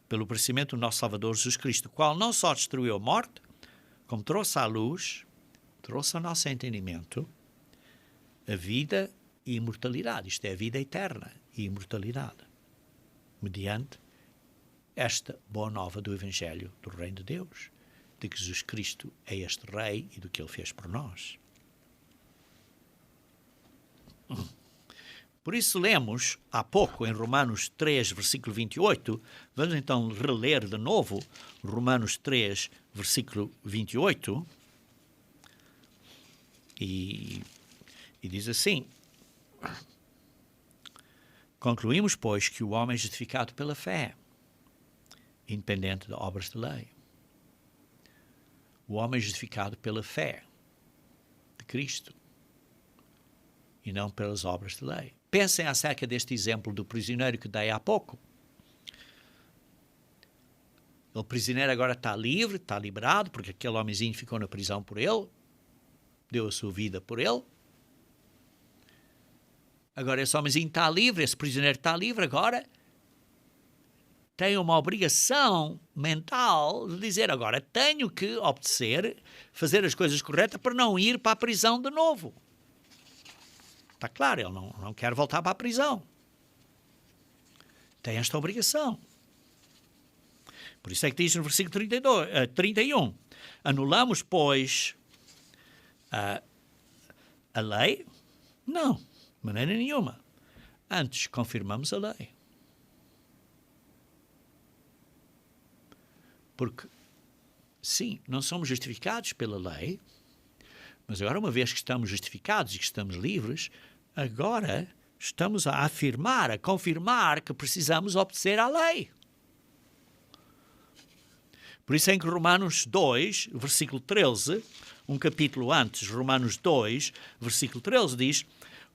Pelo aparecimento do nosso Salvador Jesus Cristo, o qual não só destruiu a morte, como trouxe à luz, trouxe ao nosso entendimento a vida e imortalidade. Isto é, a vida eterna e imortalidade, mediante esta boa nova do Evangelho do Reino de Deus, de que Jesus Cristo é este Rei e do que Ele fez por nós. Por isso lemos há pouco em Romanos 3, versículo 28, vamos então reler de novo Romanos 3, versículo 28, e diz assim: concluímos, pois, que o homem é justificado pela fé, independente de obras de lei. O homem é justificado pela fé de Cristo e não pelas obras de lei. Pensem acerca deste exemplo do prisioneiro que dei há pouco. O prisioneiro agora está livre, está liberado, porque aquele homenzinho ficou na prisão por ele, deu a sua vida por ele. Agora esse homenzinho está livre, esse prisioneiro está livre, agora tem uma obrigação mental de dizer, agora tenho que obedecer, fazer as coisas corretas para não ir para a prisão de novo. Está claro, ele não quer voltar para a prisão. Tem esta obrigação. Por isso é que diz no versículo 31, anulamos, pois, a lei? Não, de maneira nenhuma. Antes, confirmamos a lei. Porque, sim, não somos justificados pela lei, mas agora, uma vez que estamos justificados e que estamos livres, agora estamos a afirmar, a confirmar que precisamos obedecer à lei. Por isso é que Romanos 2, versículo 13, um capítulo antes, Romanos 2, versículo 13, diz,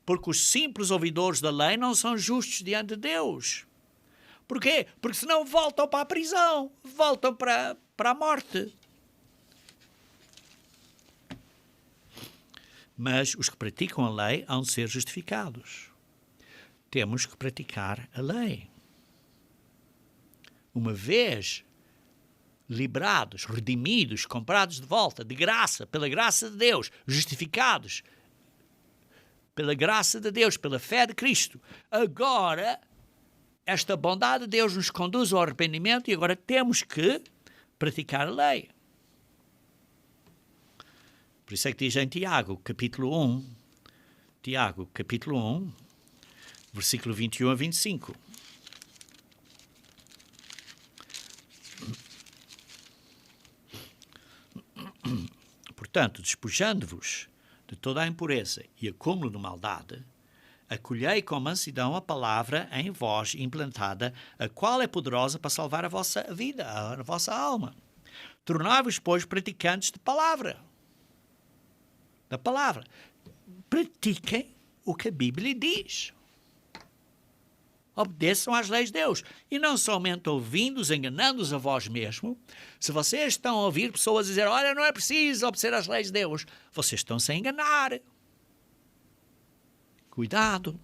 porque os simples ouvidores da lei não são justos diante de Deus. Porquê? Porque senão voltam para a prisão, voltam para a morte. Mas os que praticam a lei hão de ser justificados. Temos que praticar a lei. Uma vez liberados, redimidos, comprados de volta, de graça, pela graça de Deus, justificados pela graça de Deus, pela fé de Cristo, agora esta bondade de Deus nos conduz ao arrependimento e agora temos que praticar a lei. Por isso é que diz em Tiago, capítulo 1, versículo 21 a 25. Portanto, despojando-vos de toda a impureza e acúmulo de maldade, acolhei com mansidão a palavra em vós implantada, a qual é poderosa para salvar a vossa vida, a vossa alma. Tornai-vos, pois, praticantes da palavra. Pratiquem o que a Bíblia diz. Obedeçam às leis de Deus. E não somente ouvindo-os, enganando-os a vós mesmo. Se vocês estão a ouvir pessoas dizer, olha, não é preciso obedecer às leis de Deus, vocês estão-se a enganar. Cuidado.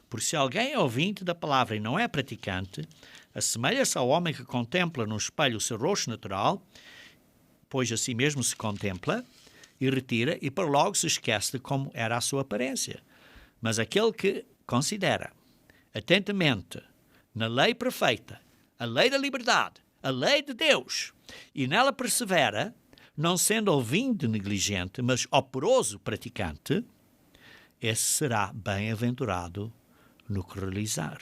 Porque se alguém é ouvinte da palavra e não é praticante, assemelha-se ao homem que contempla no espelho o seu rosto natural, pois a si mesmo se contempla e retira e para logo se esquece de como era a sua aparência. Mas aquele que considera atentamente na lei perfeita, a lei da liberdade, a lei de Deus, e nela persevera, não sendo ouvinte negligente, mas operoso praticante, esse será bem-aventurado no que realizar.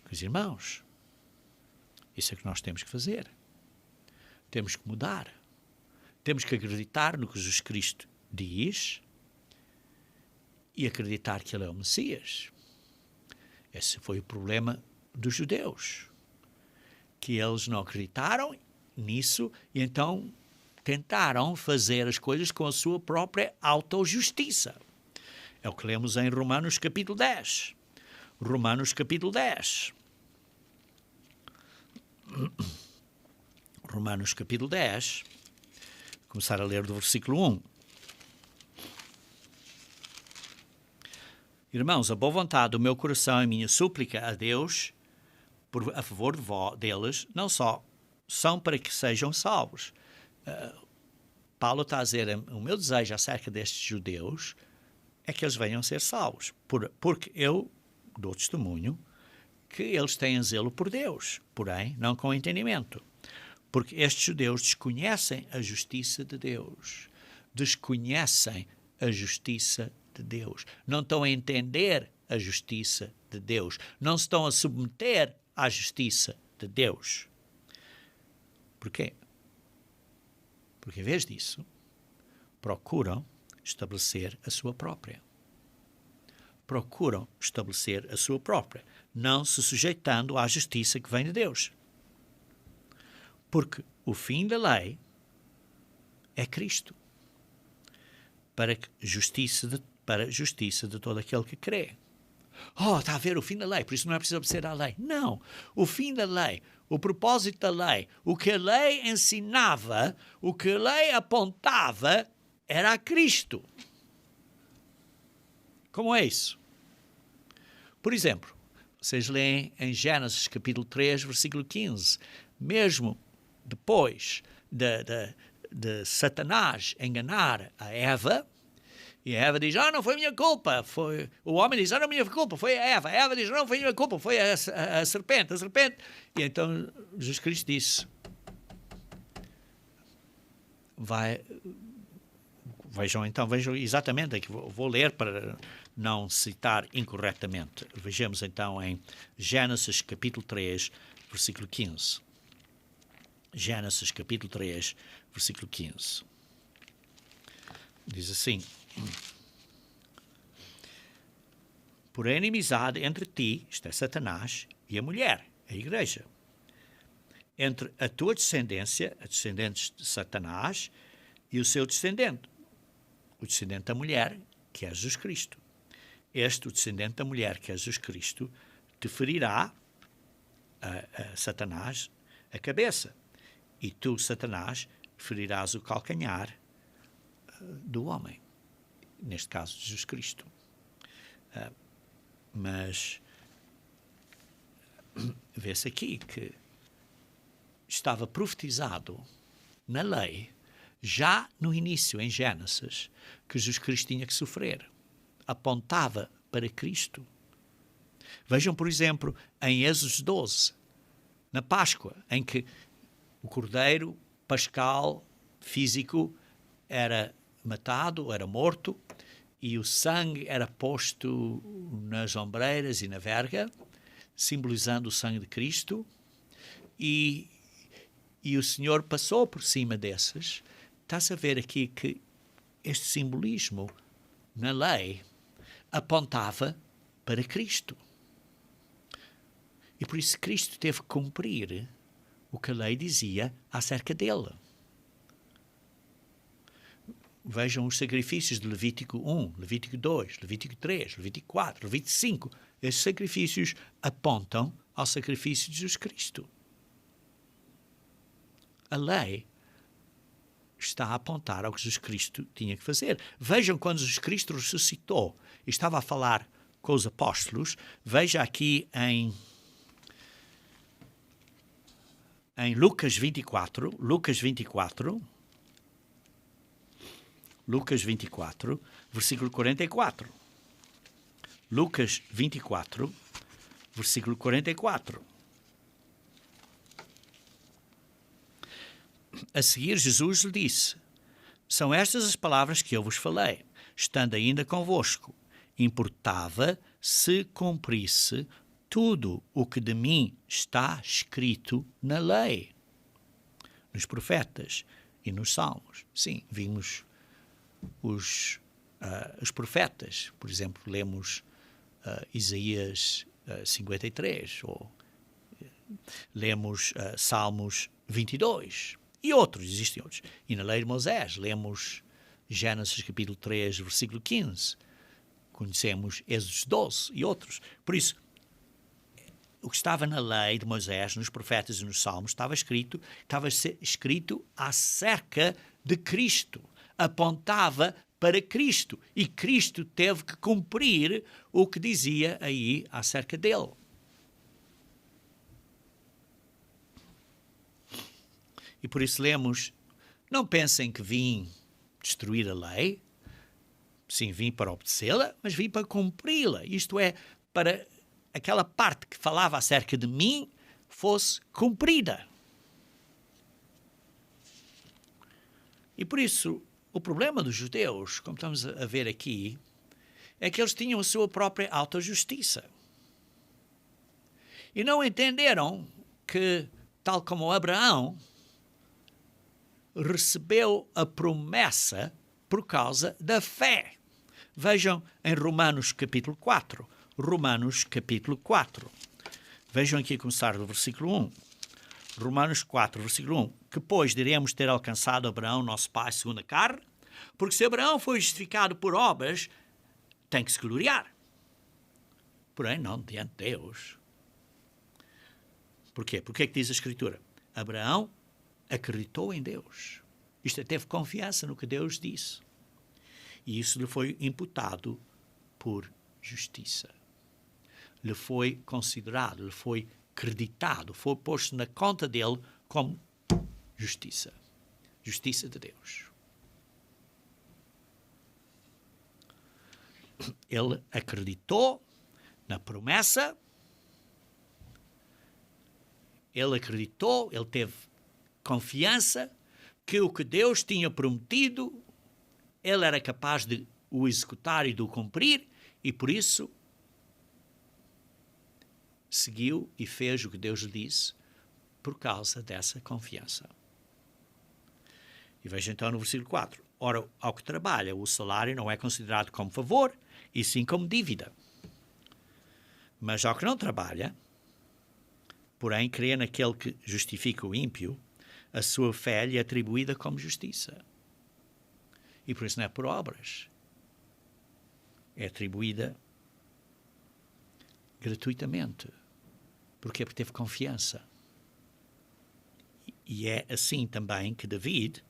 Meus irmãos, isso é que nós temos que fazer. Temos que mudar. Temos que acreditar no que Jesus Cristo diz e acreditar que Ele é o Messias. Esse foi o problema dos judeus, que eles não acreditaram nisso e então tentaram fazer as coisas com a sua própria autojustiça. É o que lemos em Romanos capítulo 10. Romanos capítulo 10. Romanos capítulo 10. Começar a ler do versículo 1. Irmãos, a boa vontade do meu coração e minha súplica a Deus a favor deles, não só são para que sejam salvos. Paulo está a dizer, o meu desejo acerca destes judeus é que eles venham ser salvos, porque eu dou testemunho que eles têm zelo por Deus, porém não com entendimento, porque estes judeus desconhecem a justiça de Deus, não estão a entender a justiça de Deus, não se estão a submeter à justiça de Deus. Porquê? Porque, em vez disso, procuram estabelecer a sua própria. Não se sujeitando à justiça que vem de Deus. Porque o fim da lei é Cristo. Para que justiça para a justiça de todo aquele que crê. Oh, está a ver o fim da lei, por isso não é preciso obedecer à lei. Não, o fim da lei, o propósito da lei, o que a lei ensinava, o que a lei apontava, era a Cristo. Como é isso? Por exemplo, vocês leem em Gênesis capítulo 3, versículo 15, mesmo depois de Satanás enganar a Eva, e a Eva diz, não foi minha culpa. O homem diz, não é minha culpa, foi a Eva. A Eva diz, não foi minha culpa, foi a serpente. E então Jesus Cristo disse, vejam exatamente aqui, vou ler para não citar incorretamente. Vejamos então em Gênesis capítulo 3, versículo 15. Gênesis capítulo 3, versículo 15. Diz assim, por inimizade entre ti, isto é Satanás, e a mulher, a igreja, entre a tua descendência, a descendentes de Satanás, e o seu descendente, o descendente da mulher, que é Jesus Cristo. O descendente da mulher, que é Jesus Cristo, te ferirá, a Satanás, a cabeça, e tu, Satanás, ferirás o calcanhar do homem, neste caso Jesus Cristo. Mas vê-se aqui que estava profetizado na lei, já no início, em Gênesis, que Jesus Cristo tinha que sofrer. Apontava para Cristo. Vejam, por exemplo, em Êxodo 12, na Páscoa, em que o cordeiro pascal físico era matado, era morto, e o sangue era posto nas ombreiras e na verga, simbolizando o sangue de Cristo, e o Senhor passou por cima desses. Está-se a ver aqui que este simbolismo na lei apontava para Cristo. E por isso Cristo teve que cumprir o que a lei dizia acerca dele. Vejam os sacrifícios de Levítico 1, Levítico 2, Levítico 3, Levítico 4, Levítico 5. Esses sacrifícios apontam ao sacrifício de Jesus Cristo. A lei está a apontar ao que Jesus Cristo tinha que fazer. Vejam quando Jesus Cristo ressuscitou e estava a falar com os apóstolos. Veja aqui em Lucas 24, versículo 44. Lucas 24, versículo 44. A seguir, Jesus lhe disse, são estas as palavras que eu vos falei, estando ainda convosco. Importava se cumprisse tudo o que de mim está escrito na lei, nos profetas e nos salmos. Sim, vimos os profetas. Por exemplo, lemos Isaías 53, ou lemos Salmos 22, e outros, existem outros. E na lei de Moisés, lemos Gênesis capítulo 3, versículo 15, conhecemos Êxodo 12 e outros. Por isso, o que estava na lei de Moisés, nos profetas e nos salmos, estava escrito acerca de Cristo. Apontava para Cristo. E Cristo teve que cumprir o que dizia aí acerca dele. E por isso lemos, não pensem que vim destruir a lei. Sim, vim para obedecê-la, mas vim para cumpri-la. Isto é, para aquela parte que falava acerca de mim fosse cumprida. E por isso, o problema dos judeus, como estamos a ver aqui, é que eles tinham a sua própria autojustiça. E não entenderam que, tal como Abraão, recebeu a promessa por causa da fé. Vejam em Romanos capítulo 4. Romanos capítulo 4. Vejam aqui a começar do versículo 1. Romanos 4, versículo 1. Que, pois, diremos ter alcançado Abraão, nosso pai, segundo a carne? Porque se Abraão foi justificado por obras, tem que se gloriar. Porém, não diante de Deus. Porquê? Porque é que diz a Escritura? Abraão acreditou em Deus. Isto é, teve confiança no que Deus disse. E isso lhe foi imputado por justiça. Lhe foi considerado, lhe foi creditado, foi posto na conta dele como justiça. Justiça de Deus. Ele acreditou na promessa, ele acreditou, ele teve confiança que o que Deus tinha prometido, ele era capaz de o executar e de o cumprir, e por isso seguiu e fez o que Deus lhe disse por causa dessa confiança. E veja então no versículo 4. Ora, ao que trabalha, o salário não é considerado como favor, e sim como dívida. Mas ao que não trabalha, porém crê naquele que justifica o ímpio, a sua fé lhe é atribuída como justiça. E por isso não é por obras. É atribuída gratuitamente. Porquê? Porque teve confiança. E é assim também que David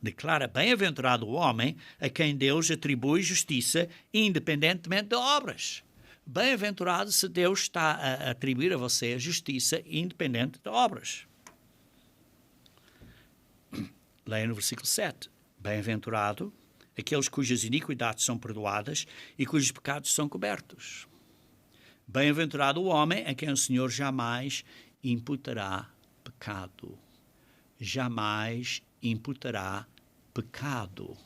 declara bem-aventurado o homem a quem Deus atribui justiça independentemente de obras. Bem-aventurado se Deus está a atribuir a você justiça independente de obras. Leia no versículo 7. Bem-aventurado aqueles cujas iniquidades são perdoadas e cujos pecados são cobertos. Bem-aventurado o homem a quem o Senhor jamais imputará pecado. Jamais imputará pecado.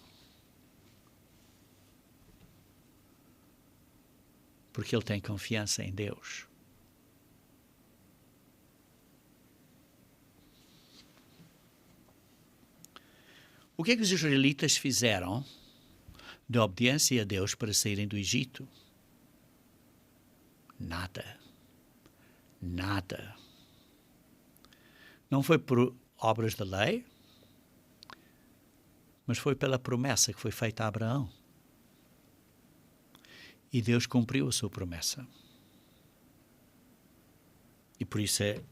Porque ele tem confiança em Deus. O que é que os israelitas fizeram de obediência a Deus para saírem do Egito? Nada. Nada. Não foi por obras da lei, mas foi pela promessa que foi feita a Abraão. E Deus cumpriu a sua promessa. E por isso é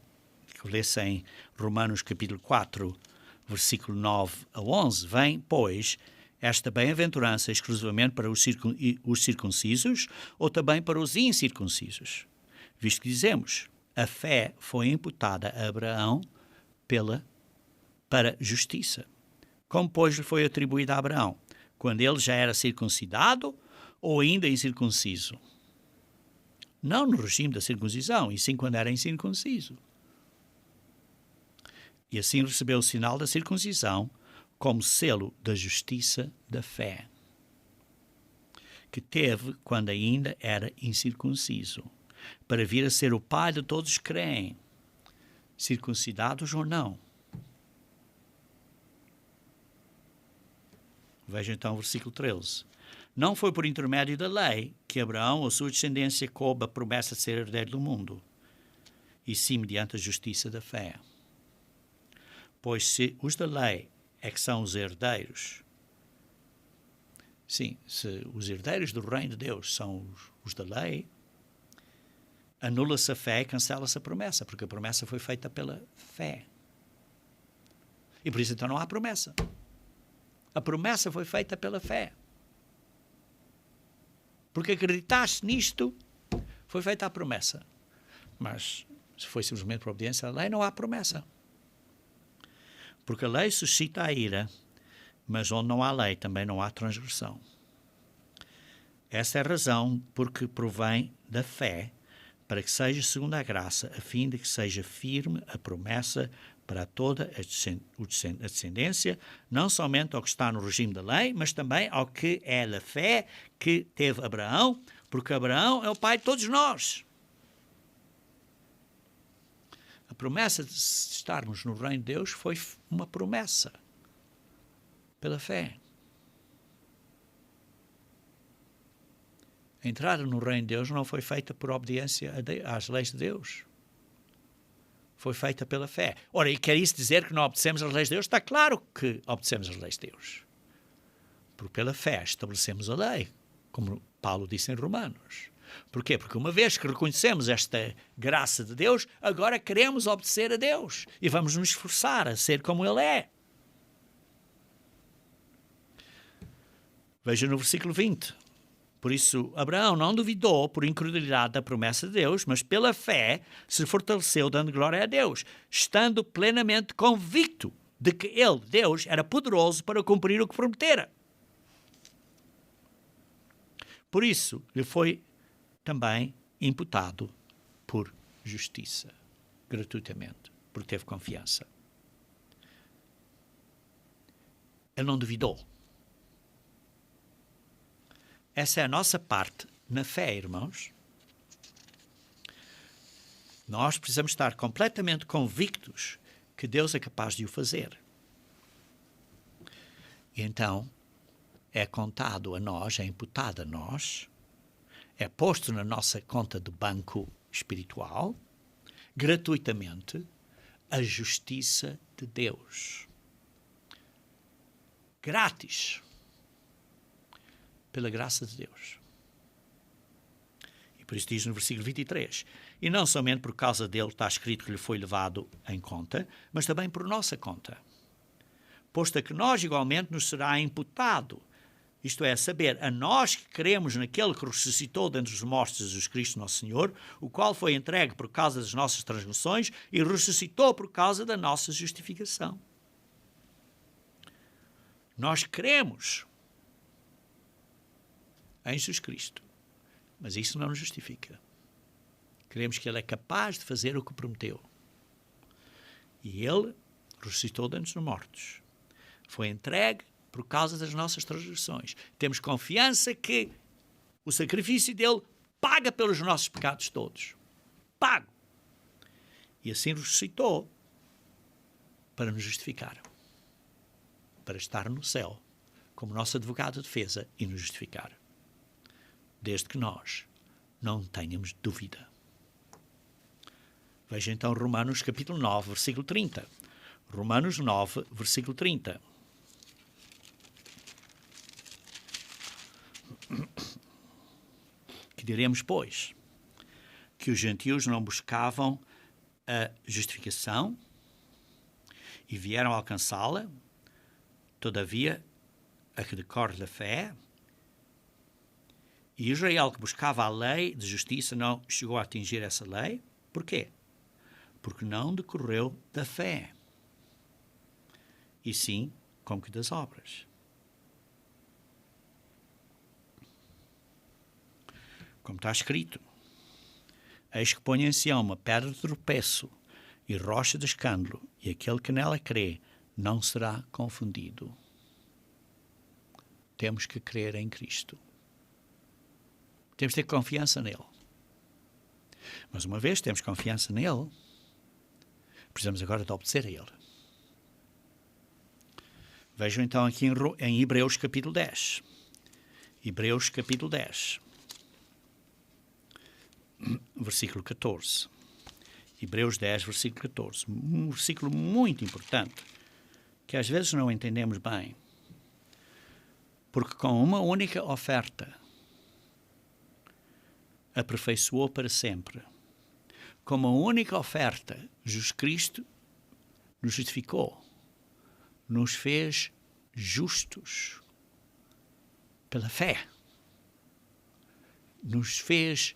que lê-se em Romanos capítulo 4, versículo 9 a 11. Vem, pois, esta bem-aventurança exclusivamente para os circuncisos ou também para os incircuncisos? Visto que dizemos, a fé foi imputada a Abraão para justiça. Como, pois, lhe foi atribuída a Abraão? Quando ele já era circuncidado ou ainda incircunciso? Não no regime da circuncisão, e sim quando era incircunciso. E assim recebeu o sinal da circuncisão como selo da justiça da fé, que teve quando ainda era incircunciso, para vir a ser o pai de todos os que creem, circuncidados ou não. Veja então o versículo 13. Não foi por intermédio da lei que Abraão ou sua descendência coube a promessa de ser herdeiro do mundo, e sim mediante a justiça da fé. Pois se os da lei é que são os herdeiros, sim, se os herdeiros do reino de Deus são os da lei, anula-se a fé e cancela-se a promessa, porque a promessa foi feita pela fé. E por isso então não há promessa. A promessa foi feita pela fé. Porque acreditaste nisto, foi feita a promessa. Mas se foi simplesmente por obediência à lei, não há promessa. Porque a lei suscita a ira, mas onde não há lei também não há transgressão. Essa é a razão porque provém da fé, para que seja segundo a graça, a fim de que seja firme a promessa para toda a descendência, não somente ao que está no regime da lei, mas também ao que é da fé que teve Abraão, porque Abraão é o pai de todos nós. A promessa de estarmos no reino de Deus foi uma promessa pela fé. A entrada no reino de Deus não foi feita por obediência às leis de Deus. Foi feita pela fé. Ora, e quer isso dizer que não obedecemos às leis de Deus? Está claro que obedecemos às leis de Deus. Porque pela fé estabelecemos a lei. como Paulo disse em Romanos. Porquê? Porque uma vez que reconhecemos esta graça de Deus, agora queremos obedecer a Deus e vamos nos esforçar a ser como Ele é. Veja no versículo 20. Por isso, Abraão não duvidou por incredulidade da promessa de Deus, mas pela fé se fortaleceu dando glória a Deus, estando plenamente convicto de que ele, Deus, era poderoso para cumprir o que prometera. Por isso, lhe foi também imputado por justiça, gratuitamente, porque teve confiança. Ele não duvidou. Essa é a nossa parte na fé, irmãos. Nós precisamos estar completamente convictos que Deus é capaz de o fazer. E então, é contado a nós, é imputado a nós, é posto na nossa conta do banco espiritual, gratuitamente, a justiça de Deus. Grátis. Pela graça de Deus. E por isso diz no versículo 23, e não somente por causa dele está escrito que lhe foi levado em conta, mas também por nossa conta. Posto a que nós igualmente nos será imputado, isto é, a saber, a nós que cremos naquele que ressuscitou dentre os mortos, Jesus Cristo nosso Senhor, o qual foi entregue por causa das nossas transgressões e ressuscitou por causa da nossa justificação. Nós cremos em Jesus Cristo, mas isso não nos justifica. Cremos que Ele é capaz de fazer o que prometeu. E Ele ressuscitou dentre os mortos. Foi entregue por causa das nossas transgressões. Temos confiança que o sacrifício dele paga pelos nossos pecados todos. Pago. E assim ressuscitou para nos justificar. Para estar no céu como nosso advogado de defesa e nos justificar. Desde que nós não tenhamos dúvida. Veja então Romanos capítulo 9, versículo 30. Romanos 9, versículo 30. Que diremos, pois, que os gentios não buscavam a justificação e vieram alcançá-la, todavia, a que decorre da fé, e Israel, que buscava a lei de justiça, não chegou a atingir essa lei. Porquê? Porque não decorreu da fé, e sim como que das obras. Como está escrito, eis que ponho em Sião uma pedra de tropeço e rocha de escândalo, e aquele que nela crê não será confundido. Temos que crer em Cristo. Temos que ter confiança nele. Mas uma vez temos confiança nele, precisamos agora de obedecer a ele. Vejam então aqui em Hebreus capítulo 10. Hebreus capítulo 10. Versículo 14. Hebreus 10, versículo 14. Um versículo muito importante, que às vezes não entendemos bem. Porque com uma única oferta aperfeiçoou para sempre. Com uma única oferta, Jesus Cristo nos justificou, nos fez justos pela fé, nos fez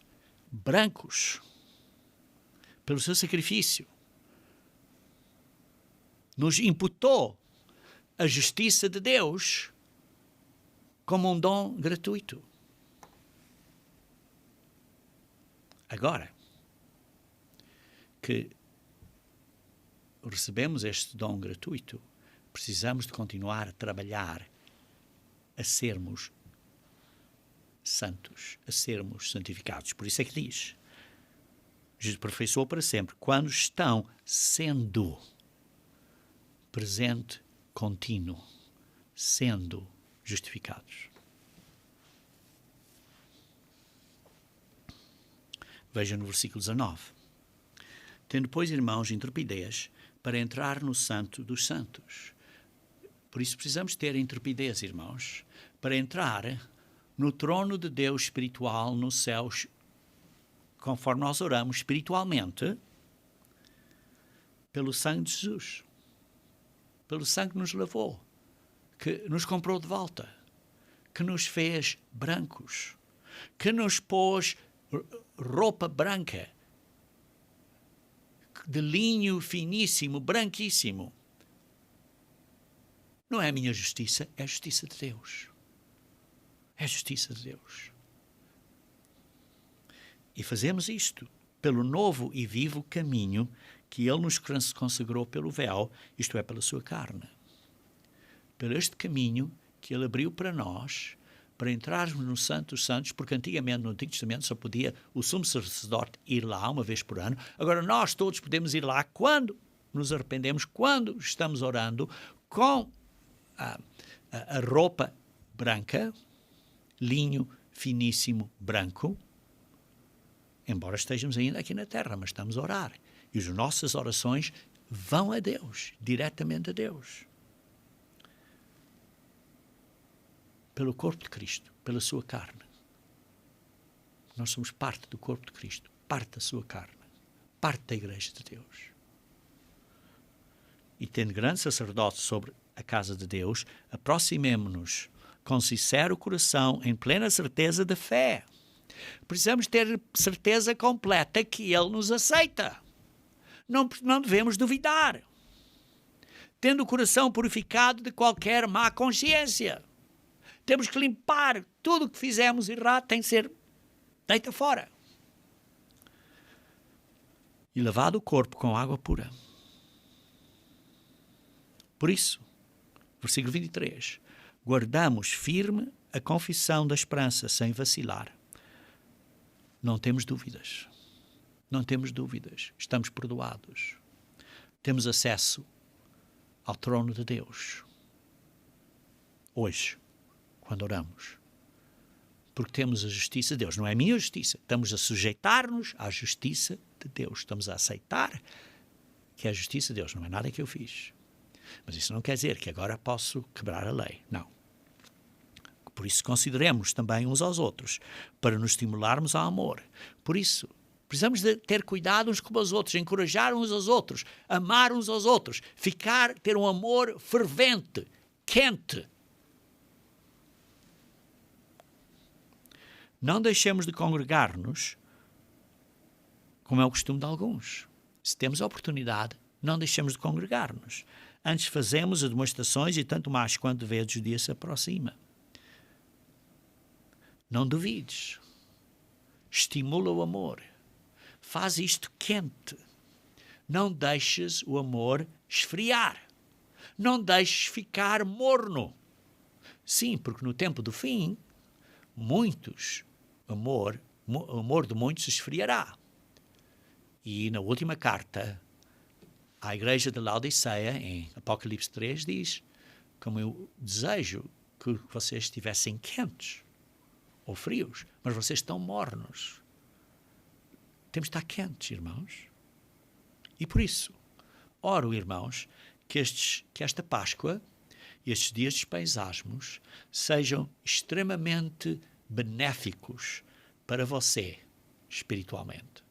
brancos pelo seu sacrifício, nos imputou a justiça de Deus como um dom gratuito. Agora que recebemos este dom gratuito, precisamos de continuar a trabalhar a sermos santos, a sermos santificados. Por isso é que diz, Jesus aperfeiçoou para sempre, quando estão sendo presente, contínuo, sendo justificados. Veja no versículo 19. Tendo, pois, irmãos, intrepidez para entrar no santo dos santos. Por isso precisamos ter intrepidez, irmãos, para entrar no trono de Deus espiritual nos céus, conforme nós oramos espiritualmente, pelo sangue de Jesus, pelo sangue que nos lavou, que nos comprou de volta, que nos fez brancos, que nos pôs roupa branca, de linho finíssimo, branquíssimo. Não é a minha justiça, é a justiça de Deus. É a justiça de Deus. E fazemos isto pelo novo e vivo caminho que Ele nos consagrou pelo véu, isto é, pela sua carne. Pelo este caminho que Ele abriu para nós, para entrarmos no Santo dos Santos, porque antigamente no Antigo Testamento só podia o sumo sacerdote ir lá uma vez por ano. Agora nós todos podemos ir lá quando nos arrependemos, quando estamos orando, com a roupa branca, linho finíssimo branco, embora estejamos ainda aqui na terra, mas estamos a orar. E as nossas orações vão a Deus, diretamente a Deus. Pelo corpo de Cristo, pela sua carne. Nós somos parte do corpo de Cristo, parte da sua carne, parte da Igreja de Deus. E tendo grande sacerdote sobre a casa de Deus, aproximemo-nos com sincero coração, em plena certeza da fé. Precisamos ter certeza completa que Ele nos aceita. Não devemos duvidar. Tendo o coração purificado de qualquer má consciência. Temos que limpar tudo o que fizemos errado, tem que ser deita fora. E lavado o corpo com água pura. Por isso, versículo 23, guardamos firme a confissão da esperança sem vacilar. Não temos dúvidas. Não temos dúvidas. Estamos perdoados. Temos acesso ao trono de Deus. Hoje, quando oramos. Porque temos a justiça de Deus. Não é a minha justiça. Estamos a sujeitar-nos à justiça de Deus. Estamos a aceitar que é a justiça de Deus. Não é nada que eu fiz. Mas isso não quer dizer que agora posso quebrar a lei. Não. Por isso consideremos também uns aos outros, para nos estimularmos ao amor. Por isso, precisamos de ter cuidado uns com os outros, encorajar uns aos outros, amar uns aos outros, ter um amor fervente, quente. Não deixemos de congregar-nos, como é o costume de alguns. Se temos a oportunidade, não deixemos de congregar-nos. Antes fazemos as demonstrações e tanto mais quanto vezes o dia se aproxima. Não duvides. Estimula o amor. Faz isto quente. Não deixes o amor esfriar. Não deixes ficar morno. Sim, porque no tempo do fim, o amor de muitos se esfriará. E na última carta, a igreja de Laodiceia, em Apocalipse 3, diz: como eu desejo que vocês estivessem quentes ou frios, mas vocês estão mornos. Temos de estar quentes, irmãos. E por isso, oro, irmãos, que esta Páscoa e estes dias de paisasmos sejam extremamente benéficos para você espiritualmente.